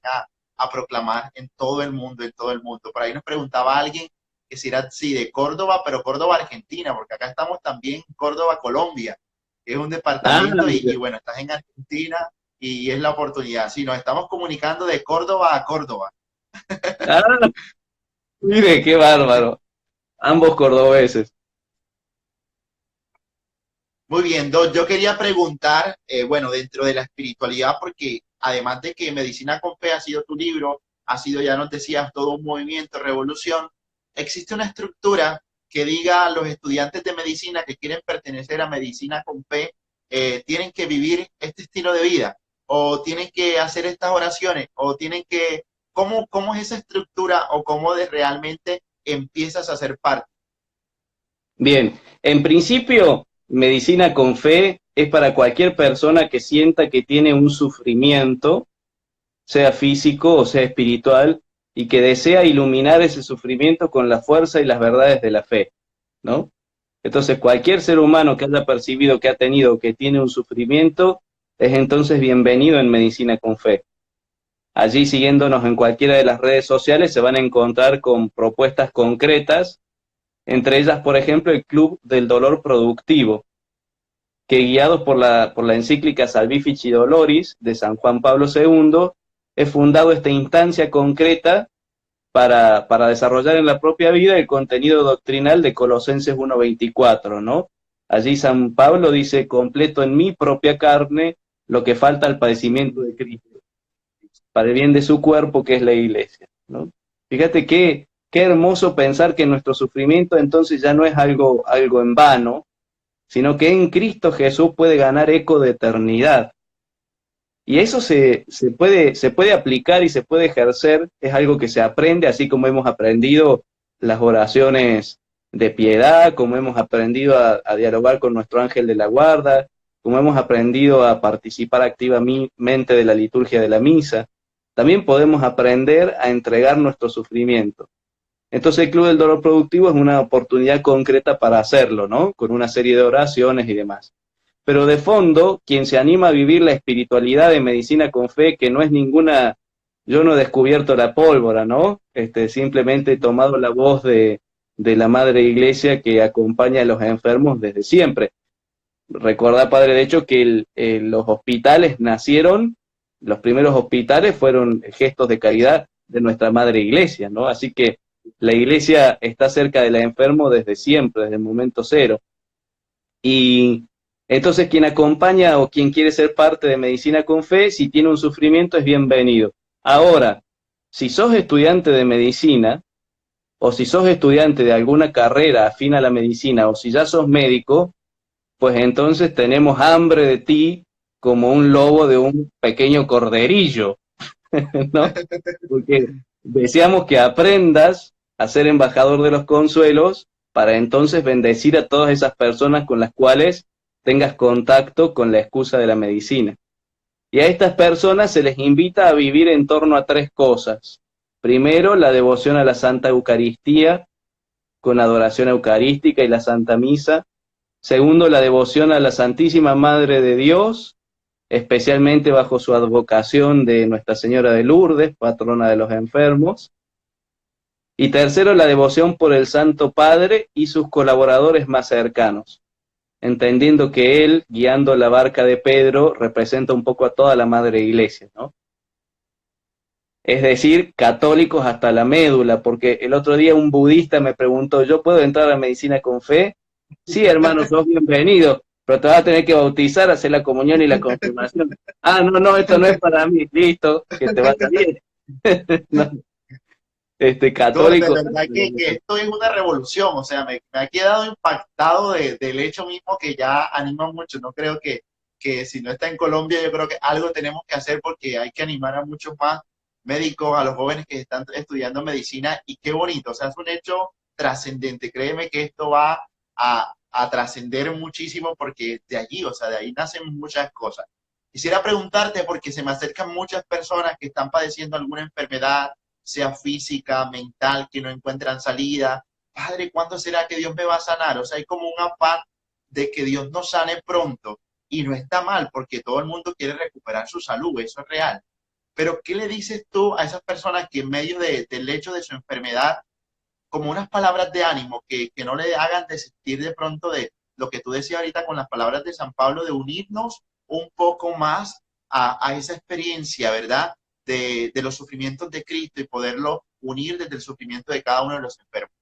A: a proclamar en todo el mundo, en todo el mundo. Por ahí nos preguntaba alguien que si era sí, de Córdoba, pero Córdoba, Argentina, porque acá estamos también en Córdoba, Colombia, que es un
B: Ah,
A: departamento y bueno, estás en Argentina y es la oportunidad. Sí, nos estamos comunicando de Córdoba a Córdoba.
B: ah, mire, qué bárbaro. Ambos cordobeses.
A: Muy bien, yo quería preguntar, bueno, dentro de la espiritualidad, porque además de que Medicina con Fe ha sido tu libro, ha sido, ya nos decías, todo un movimiento, revolución, ¿existe una estructura que diga a los estudiantes de medicina que quieren pertenecer a Medicina con Fe, tienen que vivir este estilo de vida, o tienen que hacer estas oraciones, o tienen que, cómo es esa estructura o cómo realmente empiezas a ser parte?
B: Bien, en principio, medicina con fe es para cualquier persona que sienta que tiene un sufrimiento, sea físico o sea espiritual, y que desea iluminar ese sufrimiento con la fuerza y las verdades de la fe, ¿no? Entonces, cualquier ser humano que haya percibido que ha tenido, que tiene un sufrimiento, es entonces bienvenido en Medicina con Fe. Allí, siguiéndonos en cualquiera de las redes sociales, se van a encontrar con propuestas concretas, entre ellas, por ejemplo, el Club del Dolor Productivo, que guiados por la encíclica Salvifici Doloris de San Juan Pablo II, he fundado esta instancia concreta para desarrollar en la propia vida el contenido doctrinal de Colosenses 1:24, ¿no? Allí San Pablo dice: completo en mi propia carne lo que falta al padecimiento de Cristo, para el bien de su cuerpo, que es la iglesia, ¿no? Fíjate qué hermoso pensar que nuestro sufrimiento entonces ya no es algo en vano, sino que en Cristo Jesús puede ganar eco de eternidad. Y eso se puede aplicar y se puede ejercer, es algo que se aprende, así como hemos aprendido las oraciones de piedad, como hemos aprendido a dialogar con nuestro ángel de la guarda, como hemos aprendido a participar activamente de la liturgia de la misa. También podemos aprender a entregar nuestro sufrimiento. Entonces el Club del Dolor Productivo es una oportunidad concreta para hacerlo, ¿no? Con una serie de oraciones y demás. Pero de fondo, quien se anima a vivir la espiritualidad de Medicina con Fe, que no es ninguna, yo no he descubierto la pólvora, ¿no? Simplemente he tomado la voz de la Madre Iglesia que acompaña a los enfermos desde siempre. Recordá, Padre, de hecho, que los hospitales nacieron, los primeros hospitales fueron gestos de caridad de nuestra Madre Iglesia, ¿no? Así que la Iglesia está cerca del enfermo desde siempre, desde el momento cero. Y entonces quien acompaña o quien quiere ser parte de Medicina con Fe, si tiene un sufrimiento, es bienvenido. Ahora, si sos estudiante de medicina, o si sos estudiante de alguna carrera afín a la medicina, o si ya sos médico, pues entonces tenemos hambre de ti como un lobo de un pequeño corderillo, ¿no? Porque deseamos que aprendas a ser embajador de los consuelos para entonces bendecir a todas esas personas con las cuales tengas contacto con la excusa de la medicina. Y a estas personas se les invita a vivir en torno a tres cosas. Primero, la devoción a la Santa Eucaristía, con adoración eucarística y la Santa Misa. Segundo, la devoción a la Santísima Madre de Dios, especialmente bajo su advocación de Nuestra Señora de Lourdes, patrona de los enfermos. Y tercero, la devoción por el Santo Padre y sus colaboradores más cercanos. entendiendo que él, guiando la barca de Pedro, representa un poco a toda la madre iglesia, ¿no? Es decir, católicos hasta la médula, porque el otro día un budista me preguntó, ¿yo puedo entrar a medicina con fe? Sí, hermano, sos bienvenido, pero te vas a tener que bautizar, hacer la comunión y la confirmación. Ah, no, no, esto no es para mí, listo, que te vaya bien. No,
A: No, de
B: católico.
A: verdad que esto es una revolución, o sea, me ha quedado impactado del hecho mismo que ya anima mucho. No creo que si no está en Colombia, yo creo que algo tenemos que hacer porque hay que animar a muchos más médicos, a los jóvenes que están estudiando medicina y qué bonito, o sea, es un hecho trascendente. Créeme que esto va a trascender muchísimo porque de allí, o sea, de ahí nacen muchas cosas. Quisiera preguntarte porque se me acercan muchas personas que están padeciendo alguna enfermedad, sea física, mental, que no encuentran salida. Padre, ¿cuándo será que Dios me va a sanar? O sea, hay como un afán de que Dios nos sane pronto y no está mal porque todo el mundo quiere recuperar su salud, eso es real. Pero ¿qué le dices tú a esas personas que en medio del hecho de su enfermedad, como unas palabras de ánimo, que no le hagan desistir de pronto de lo que tú decías ahorita con las palabras de San Pablo, de unirnos un poco más a esa experiencia, ¿verdad? De los sufrimientos de Cristo y poderlo unir desde el sufrimiento de cada uno de los enfermos.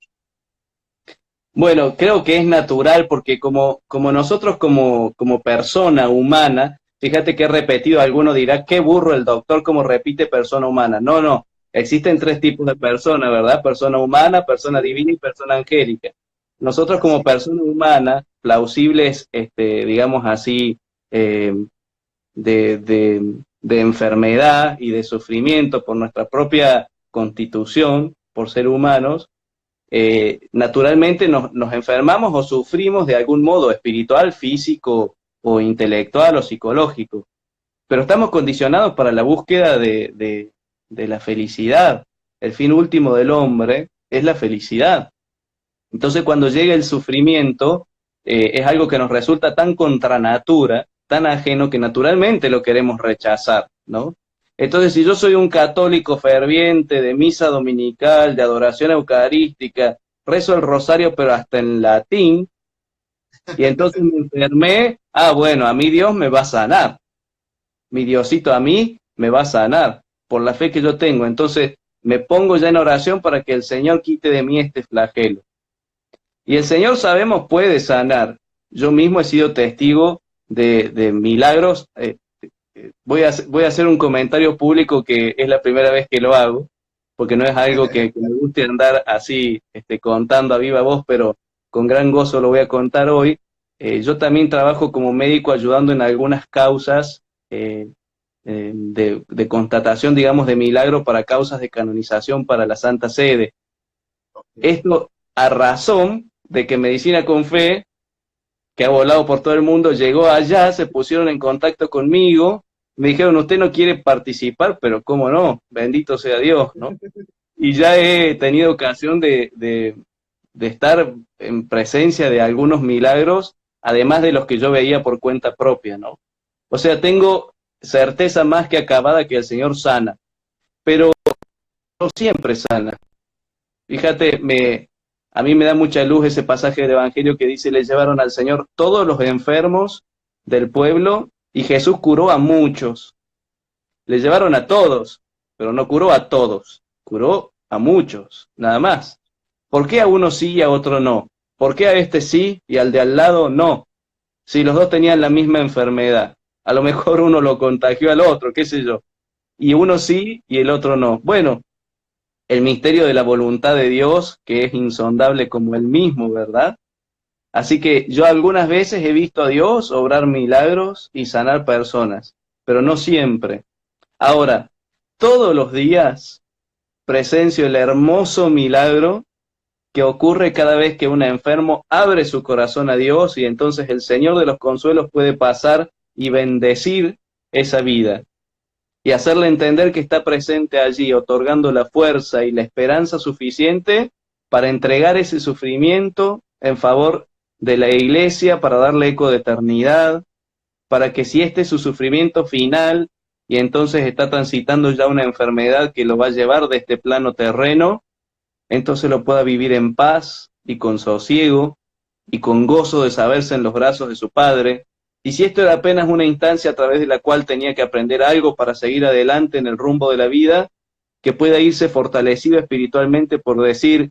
B: Bueno, creo que es natural porque como nosotros como persona humana, fíjate que he repetido, alguno dirá, qué burro el doctor como repite persona humana. No, no, existen tres tipos de personas, ¿verdad? Persona humana, persona divina y persona angélica. Nosotros como
A: Así,
B: persona humana, plausibles, digamos así, eh, de enfermedad y de sufrimiento por nuestra propia constitución, por ser humanos, naturalmente nos enfermamos o sufrimos de algún modo espiritual, físico o intelectual o psicológico, pero estamos condicionados para la búsqueda de la felicidad. El fin último del hombre es la felicidad. Entonces cuando llega el sufrimiento, es algo que nos resulta tan contra natura, tan ajeno, que naturalmente lo queremos rechazar, ¿no? Entonces, si yo soy un católico ferviente de misa dominical, de adoración eucarística, rezo el rosario pero hasta en latín, y entonces me enfermé, ah, bueno, a mí Dios me va a sanar, mi Diosito a mí me va a sanar, por la fe que yo tengo. Entonces me pongo ya en oración para que el Señor quite de mí este flagelo. Y el Señor, sabemos, puede sanar. Yo mismo he sido testigo de milagros. Voy a hacer un comentario público que es la primera vez que lo hago, porque no es algo que me guste andar así contando a viva voz, pero con gran gozo lo voy a contar hoy. Yo también trabajo como médico ayudando en algunas causas de constatación, digamos, de milagro para causas de canonización para la Santa Sede. Esto a razón de que Medicina con Fe, que ha volado por todo el mundo, llegó allá, se pusieron en contacto conmigo, me dijeron, usted no quiere participar, pero cómo no, bendito sea Dios, ¿no? Y ya he tenido ocasión de estar en presencia de algunos milagros, además de los que yo veía por cuenta propia, ¿no? O sea, tengo certeza más que acabada que el Señor sana, pero no siempre sana. Fíjate, a mí me da mucha luz ese pasaje del Evangelio que dice, le llevaron al Señor todos los enfermos del pueblo y Jesús curó a muchos. Le llevaron a todos, pero no curó a todos, curó a muchos, nada más. ¿Por qué a uno sí y a otro no? ¿Por qué a este sí y al de al lado no? Si los dos tenían la misma enfermedad. A lo mejor uno lo contagió al otro, qué sé yo. Y uno sí y el otro no. Bueno, el misterio de la voluntad de Dios, que es insondable como él mismo, ¿verdad? Así que yo algunas veces he visto a Dios obrar milagros y sanar personas, pero no siempre. Ahora, todos los días presencio el hermoso milagro que ocurre cada vez que un enfermo abre su corazón a Dios y entonces el Señor de los consuelos puede pasar y bendecir esa vida y hacerle entender que está presente allí, otorgando la fuerza y la esperanza suficiente para entregar ese sufrimiento en favor de la Iglesia, para darle eco de eternidad, para que si este es su sufrimiento final y entonces está transitando ya una enfermedad que lo va a llevar de este plano terreno, entonces lo pueda vivir en paz y con sosiego, y con gozo de saberse en los brazos de su padre, y si esto era apenas una instancia a través de la cual tenía que aprender algo para seguir adelante en el rumbo de la vida, que pueda irse fortalecido espiritualmente por decir,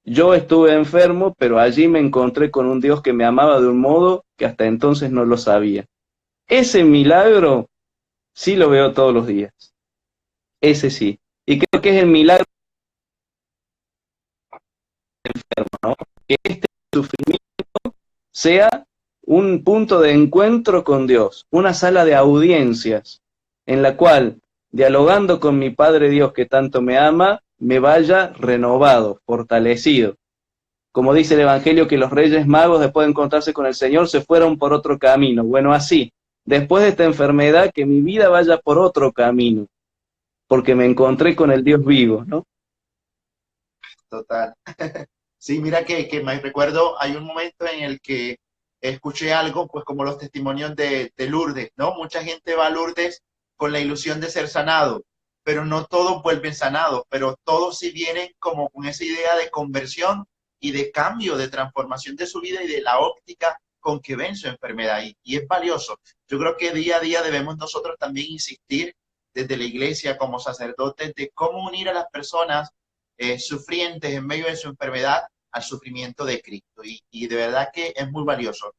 B: yo estuve enfermo, pero allí me encontré con un Dios que me amaba de un modo que hasta entonces no lo sabía. Ese milagro sí lo veo todos los días. Ese sí. Y creo que es el milagro, ¿no? Que este sufrimiento sea un punto de encuentro con Dios, una sala de audiencias, en la cual, dialogando con mi Padre Dios que tanto me ama, me vaya renovado, fortalecido. Como dice el Evangelio, que los reyes magos, después de encontrarse con el Señor, se fueron por otro camino. Bueno, así, después de esta enfermedad, que mi vida vaya por otro camino, porque me encontré con el Dios vivo, ¿no?
A: Total. Sí, mira que me recuerdo, hay un momento en el que escuché algo, pues como los testimonios de Lourdes, ¿no? Mucha gente va a Lourdes con la ilusión de ser sanado, pero no todos vuelven sanados, pero todos sí vienen como con esa idea de conversión y de cambio, de transformación de su vida y de la óptica con que ven su enfermedad. Y es valioso. Yo creo que día a día debemos nosotros también insistir desde la iglesia como sacerdotes de cómo unir a las personas sufrientes en medio de su enfermedad al sufrimiento de Cristo. Y de verdad que es muy valioso.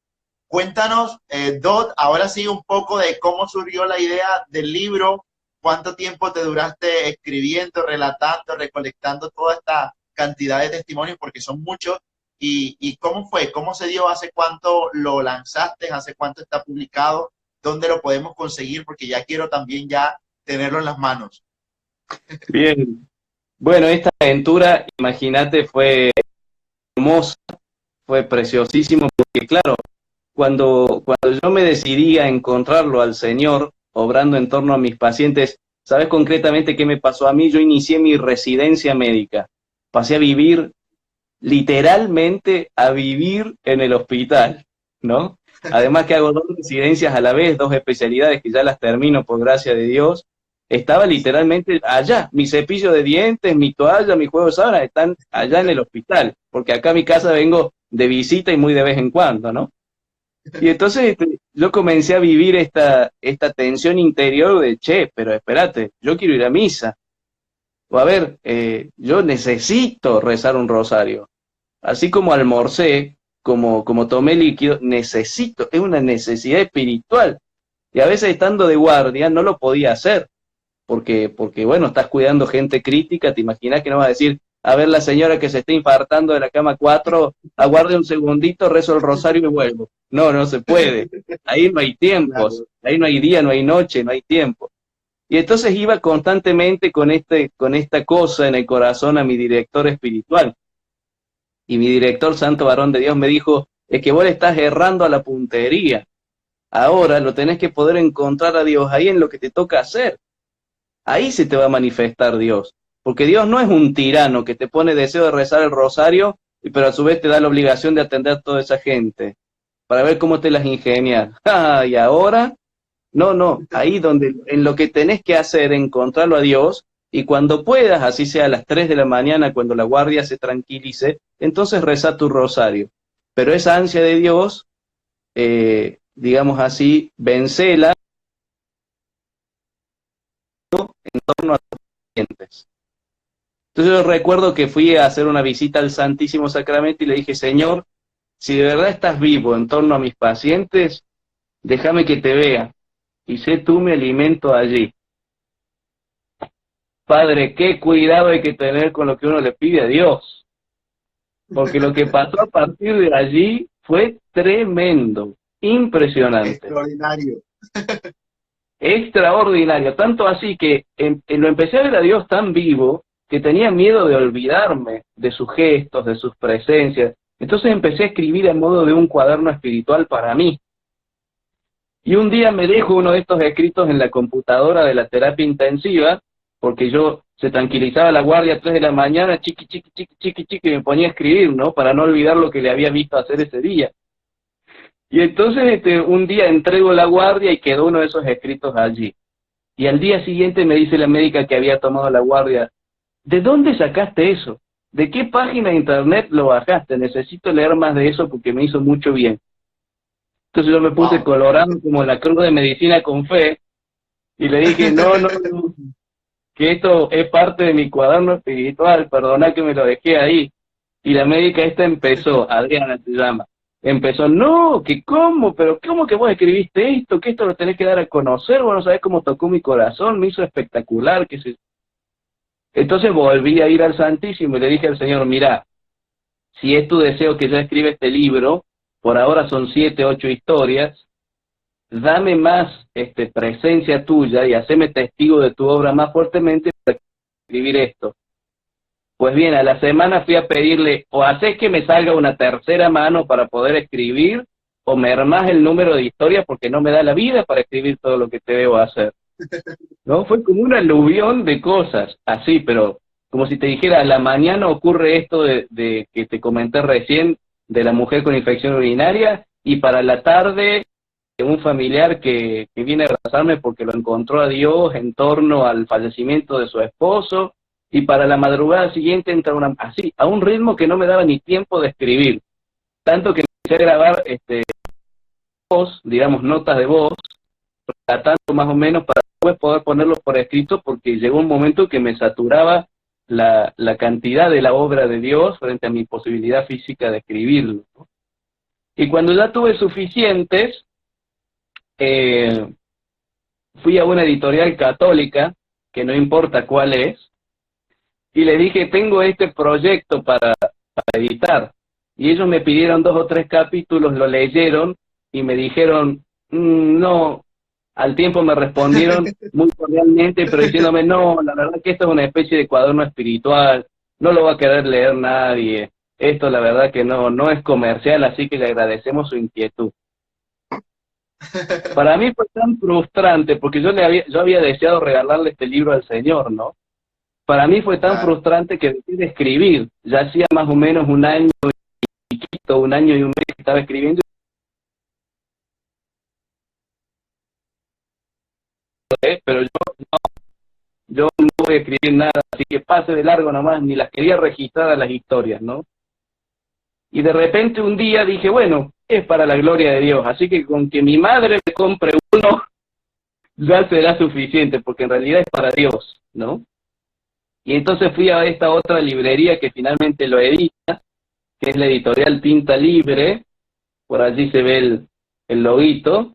A: Cuéntanos, Dot, ahora sí un poco de cómo surgió la idea del libro, cuánto tiempo te duraste escribiendo, relatando, recolectando toda esta cantidad de testimonios, porque son muchos, y cómo fue, cómo se dio, hace cuánto lo lanzaste, hace cuánto está publicado, dónde lo podemos conseguir, porque ya quiero también ya tenerlo en las manos.
B: Bien. Bueno, esta aventura, imagínate, fue hermosa, fue preciosísimo, porque claro, cuando yo me decidí a encontrarlo al Señor, obrando en torno a mis pacientes, ¿sabes concretamente qué me pasó a mí? Yo inicié mi residencia médica, pasé a vivir, literalmente a vivir en el hospital, ¿no? Además que hago dos residencias a la vez, dos especialidades que ya las termino por gracia de Dios. Estaba literalmente allá, mi cepillo de dientes, mi toalla, mi juego de sábanas están allá en el hospital, porque acá a mi casa vengo de visita y muy de vez en cuando, ¿no? Y entonces yo comencé a vivir esta tensión interior de, che, pero espérate, yo quiero ir a misa. O a ver, yo necesito rezar un rosario. Así como almorcé, como tomé líquido, necesito, es una necesidad espiritual. Y a veces estando de guardia no lo podía hacer, porque bueno, estás cuidando gente crítica, te imaginas que no vas a decir, a ver la señora que se está infartando de la cama 4, aguarde un segundito, rezo el rosario y vuelvo. No, no se puede. Ahí no hay tiempos, ahí no hay día, no hay noche, no hay tiempo. Y entonces iba constantemente con esta cosa en el corazón a mi director espiritual. Y mi director, santo varón de Dios, me dijo, es que vos le estás errando a la puntería. Ahora lo tenés que poder encontrar a Dios ahí en lo que te toca hacer. Ahí se te va a manifestar Dios. Porque Dios no es un tirano que te pone deseo de rezar el rosario, pero a su vez te da la obligación de atender a toda esa gente, para ver cómo te las ingenias. Ah, y ahora, no, ahí donde, en lo que tenés que hacer, encontrarlo a Dios, y cuando puedas, así sea a las 3 de la mañana, cuando la guardia se tranquilice, entonces reza tu rosario. Pero esa ansia de Dios, digamos así, vencela en torno a tus pacientes. Entonces yo recuerdo que fui a hacer una visita al Santísimo Sacramento y le dije, Señor, si de verdad estás vivo en torno a mis pacientes, déjame que te vea, y sé tú mi alimento allí. Padre, qué cuidado hay que tener con lo que uno le pide a Dios, porque lo que pasó a partir de allí fue tremendo, impresionante.
A: Extraordinario.
B: Extraordinario, tanto así que lo empecé a ver a Dios tan vivo que tenía miedo de olvidarme de sus gestos, de sus presencias. Entonces empecé a escribir en modo de un cuaderno espiritual para mí. Y un día me dejo uno de estos escritos en la computadora de la terapia intensiva, porque yo se tranquilizaba la guardia a 3 de la mañana, chiqui, y me ponía a escribir, ¿no? Para no olvidar lo que le había visto hacer ese día. Y entonces un día entrego la guardia y quedó uno de esos escritos allí. Y al día siguiente me dice la médica que había tomado la guardia, ¿de dónde sacaste eso? ¿de qué página de internet lo bajaste? Necesito leer más de eso porque me hizo mucho bien. Entonces yo me puse
A: Wow.
B: colorado como la cruz de medicina con fe y le dije, no, no, no, que esto es parte de mi cuaderno espiritual, perdona que me lo dejé ahí. Y la médica esta empezó, Adriana se llama, empezó, no, que cómo, pero cómo que vos escribiste esto, que esto lo tenés que dar a conocer, vos no sabés cómo tocó mi corazón, me hizo espectacular, que se... Entonces volví a ir al Santísimo y le dije al Señor, mira, si es tu deseo que yo escriba este libro, por ahora son 7, 8 historias, dame más presencia tuya y haceme testigo de tu obra más fuertemente para escribir esto. Pues bien, a la semana fui a pedirle, o haces que me salga una tercera mano para poder escribir, o mermás el número de historias porque no me da la vida para escribir todo lo que te debo hacer. ¿No? Fue como una aluvión de cosas, así, pero como si te dijera, a la mañana ocurre esto de que te comenté recién, de la mujer con infección urinaria, y para la tarde un familiar que viene a abrazarme porque lo encontró a Dios en torno al fallecimiento de su esposo, y para la madrugada siguiente entra una, así, a un ritmo que no me daba ni tiempo de escribir, tanto que empecé a grabar voz, digamos, notas de voz, tratando más o menos para después poder ponerlo por escrito, porque llegó un momento que me saturaba la cantidad de la obra de Dios frente a mi posibilidad física de escribirlo, ¿no? Y cuando ya tuve suficientes, fui a una editorial católica, que no importa cuál es, y le dije, tengo este proyecto para editar. Y ellos me pidieron 2 o 3 capítulos, lo leyeron y me dijeron, no, al tiempo me respondieron muy cordialmente, pero diciéndome, no, la verdad que esto es una especie de cuaderno espiritual, no lo va a querer leer nadie, esto la verdad que no es comercial, así que le agradecemos su inquietud. Para mí fue tan frustrante, porque yo había deseado regalarle este libro al Señor, ¿no? Para mí fue tan
A: Claro.
B: frustrante que dejé de escribir, ya hacía más o menos un año y piquito, un año y un mes que estaba escribiendo, pero yo no voy a escribir nada, así que pase de largo nomás, ni las quería registrar a las historias, ¿no? Y de repente un día dije, bueno, es para la gloria de Dios, así que con que mi madre me compre uno, ya será suficiente, porque en realidad es para Dios, ¿no? Y entonces fui a esta otra librería que finalmente lo edita, que es la editorial Tinta Libre, por allí se ve el loguito,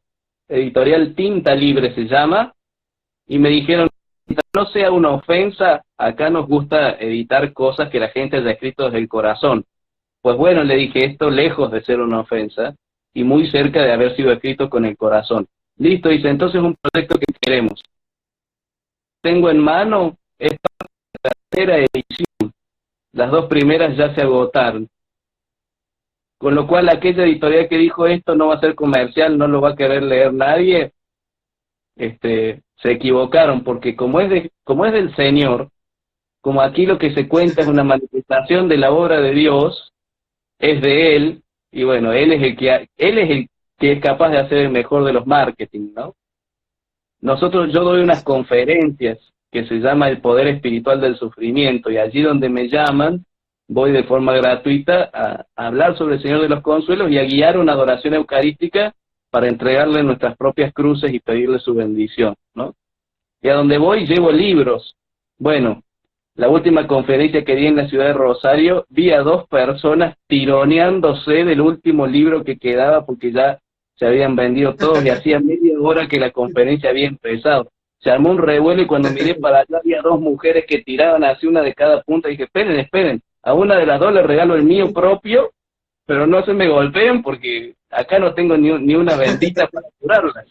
B: editorial Tinta Libre se llama, y me dijeron, no sea una ofensa, acá nos gusta editar cosas que la gente haya escrito desde el corazón. Pues bueno, le dije, esto lejos de ser una ofensa, y muy cerca de haber sido escrito con el corazón. Listo, dice, entonces es un proyecto que queremos. Tengo en mano esta tercera edición, las 2 primeras ya se agotaron. Con lo cual aquella editorial que dijo esto no va a ser comercial, no lo va a querer leer nadie, se equivocaron, porque como es del Señor, como aquí lo que se cuenta es una manifestación de la obra de Dios, es de Él, y bueno, Él es el que es capaz de hacer el mejor de los marketing, ¿no? Yo doy unas conferencias que se llama El Poder Espiritual del Sufrimiento, y allí donde me llaman, voy de forma gratuita a hablar sobre el Señor de los Consuelos y a guiar una adoración eucarística para entregarle nuestras propias cruces y pedirle su bendición, ¿no? Y a donde voy llevo libros. Bueno, la última conferencia que di en la ciudad de Rosario, vi a 2 personas tironeándose del último libro que quedaba porque ya se habían vendido todos y hacía media hora que la conferencia había empezado. Se armó un revuelo y cuando miré para allá había 2 mujeres que tiraban así una de cada punta y dije, esperen, a una de las 2 le regalo el mío propio, pero no se me golpeen porque acá no tengo ni una bendita para curarlas.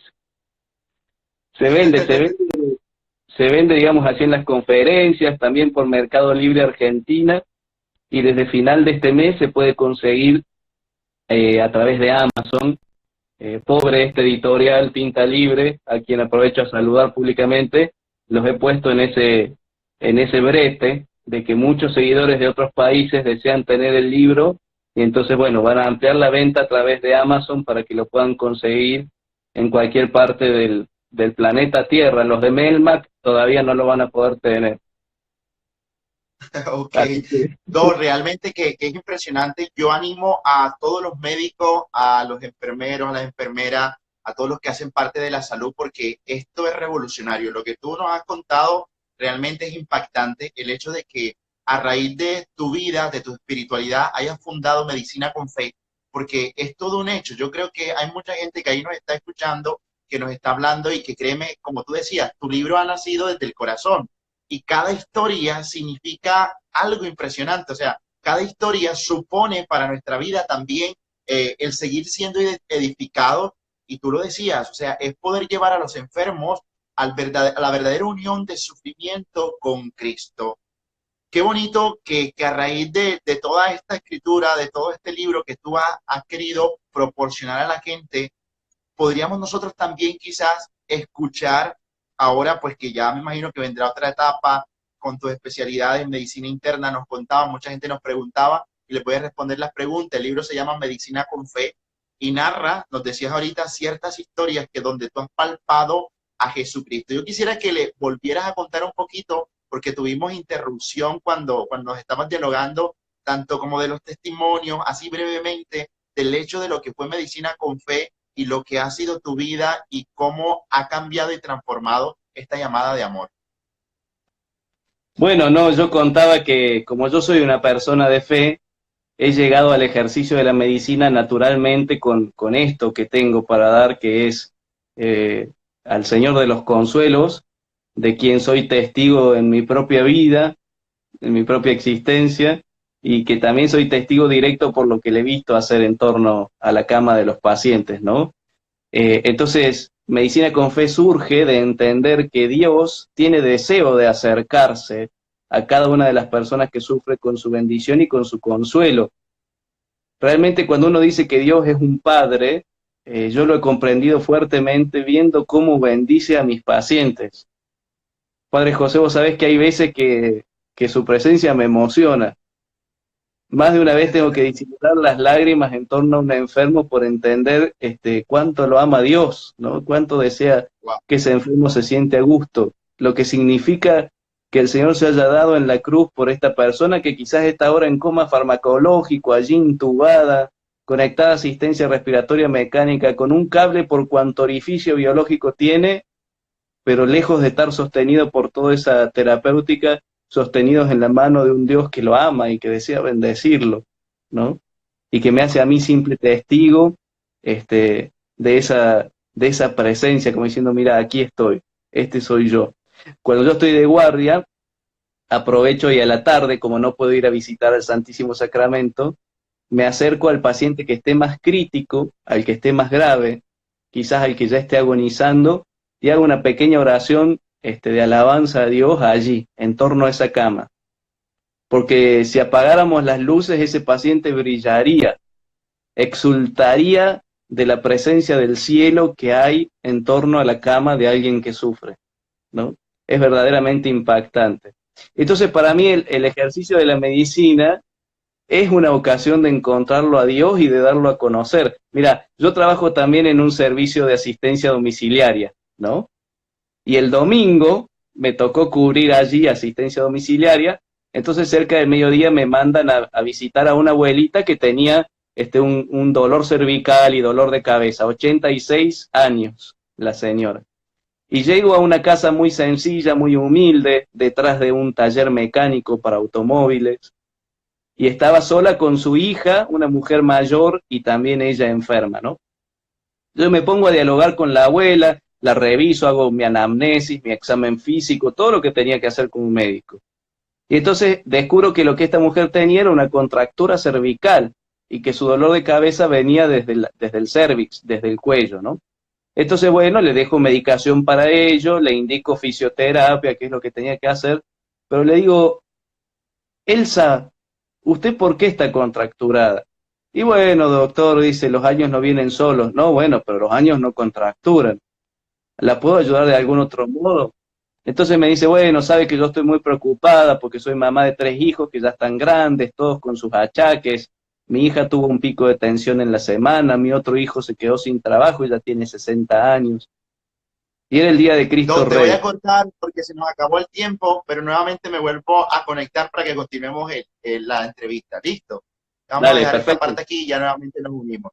B: Se vende, digamos así en las conferencias, también por Mercado Libre Argentina, y desde final de este mes se puede conseguir a través de Amazon. Pobre este editorial Tinta Libre, a quien aprovecho a saludar públicamente, los he puesto en ese brete de que muchos seguidores de otros países desean tener el libro, y entonces bueno, van a ampliar la venta a través de Amazon para que lo puedan conseguir en cualquier parte del planeta Tierra. Los de Melmac todavía no lo van a poder tener.
A: Ok,
B: Así que,
A: no, realmente que es impresionante. Yo animo a todos los médicos, a los enfermeros, a las enfermeras, a todos los que hacen parte de la salud, porque esto es revolucionario. Lo que tú nos has contado realmente es impactante. El hecho de que a raíz de tu vida, de tu espiritualidad, hayas fundado Medicina con Fe, porque es todo un hecho. Yo creo que hay mucha gente que ahí nos está escuchando, que nos está hablando y que créeme, como tú decías, tu libro ha nacido desde el corazón y cada historia significa algo impresionante. O sea, cada historia supone para nuestra vida también el seguir siendo edificado. Y tú lo decías, o sea, es poder llevar a los enfermos a la verdadera unión de sufrimiento con Cristo. Qué bonito que a raíz de toda esta escritura, de todo este libro que tú has querido proporcionar a la gente, podríamos nosotros también quizás escuchar ahora, pues que ya me imagino que vendrá otra etapa con tus especialidades en medicina interna, nos contaba, mucha gente nos preguntaba y le puedes responder las preguntas. El libro se llama Medicina con Fe y narra, nos decías ahorita, ciertas historias que donde tú has palpado a Jesucristo. Yo quisiera que le volvieras a contar un poquito, porque tuvimos interrupción cuando nos estabas dialogando, tanto como de los testimonios, así brevemente, del hecho de lo que fue Medicina con Fe y lo que ha sido tu vida y cómo ha cambiado y transformado esta llamada de amor.
B: bueno, no, yo contaba que como yo soy una persona de fe, he llegado al ejercicio de la medicina naturalmente con esto que tengo para dar, que es al Señor de los Consuelos, de quien soy testigo en mi propia vida, en mi propia existencia, y que también soy testigo directo por lo que le he visto hacer en torno a la cama de los pacientes, ¿no? Entonces, Medicina con Fe surge de entender que Dios tiene deseo de acercarse a cada una de las personas que sufre con su bendición y con su consuelo. Realmente cuando uno dice que Dios es un padre, yo lo he comprendido fuertemente viendo cómo bendice a mis pacientes. Padre José, vos sabés que hay veces que su presencia me emociona. Más de una vez tengo que disimular las lágrimas en torno a un enfermo por entender cuánto lo ama Dios, ¿no? Cuánto desea
A: Wow.
B: que ese enfermo se siente a gusto, lo que significa que el Señor se haya dado en la cruz por esta persona que quizás está ahora en coma farmacológico, allí intubada, conectada a asistencia respiratoria mecánica, con un cable por cuanto orificio biológico tiene, pero lejos de estar sostenido por toda esa terapéutica, sostenidos en la mano de un Dios que lo ama y que desea bendecirlo, ¿no? Y que me hace a mí simple testigo de esa presencia, como diciendo, mira, aquí estoy, este soy yo. Cuando yo estoy de guardia, aprovecho y a la tarde, como no puedo ir a visitar al Santísimo Sacramento, me acerco al paciente que esté más crítico, al que esté más grave, quizás al que ya esté agonizando, y hago una pequeña oración de alabanza a Dios allí, en torno a esa cama. Porque si apagáramos las luces, ese paciente brillaría, exultaría de la presencia del cielo que hay en torno a la cama de alguien que sufre, ¿no? Es verdaderamente impactante. Entonces, para mí, el ejercicio de la medicina es una ocasión de encontrarlo a Dios y de darlo a conocer. Mira, yo trabajo también en un servicio de asistencia domiciliaria, ¿no? Y el domingo me tocó cubrir allí asistencia domiciliaria, entonces cerca del mediodía me mandan a visitar a una abuelita que tenía un dolor cervical y dolor de cabeza, 86 años la señora. Y llego a una casa muy sencilla, muy humilde, detrás de un taller mecánico para automóviles, y estaba sola con su hija, una mujer mayor y también ella enferma, ¿no? Yo me pongo a dialogar con la abuela, la reviso, hago mi anamnesis, mi examen físico, todo lo que tenía que hacer con un médico. Y entonces descubro que lo que esta mujer tenía era una contractura cervical y que su dolor de cabeza venía desde el cervix, desde el cuello, ¿no? Entonces, bueno, le dejo medicación para ello, le indico fisioterapia, que es lo que tenía que hacer, pero le digo, Elsa, ¿usted por qué está contracturada? Y bueno, doctor, dice, los años no vienen solos. No, bueno, pero los años no contracturan. ¿La puedo ayudar de algún otro modo? Entonces me dice, bueno, sabe que yo estoy muy preocupada porque soy mamá de 3 hijos que ya están grandes, todos con sus achaques. Mi hija tuvo un pico de tensión en la semana, mi otro hijo se quedó sin trabajo y ya tiene 60 años. Y era el día de Cristo
A: Te voy
B: Rey.
A: a cortar porque se nos acabó el tiempo, pero nuevamente me vuelvo a conectar para que continuemos la entrevista. ¿Listo? Vamos a
B: Dale,
A: dejar esta
B: perfecto.
A: parte aquí y ya nuevamente nos unimos.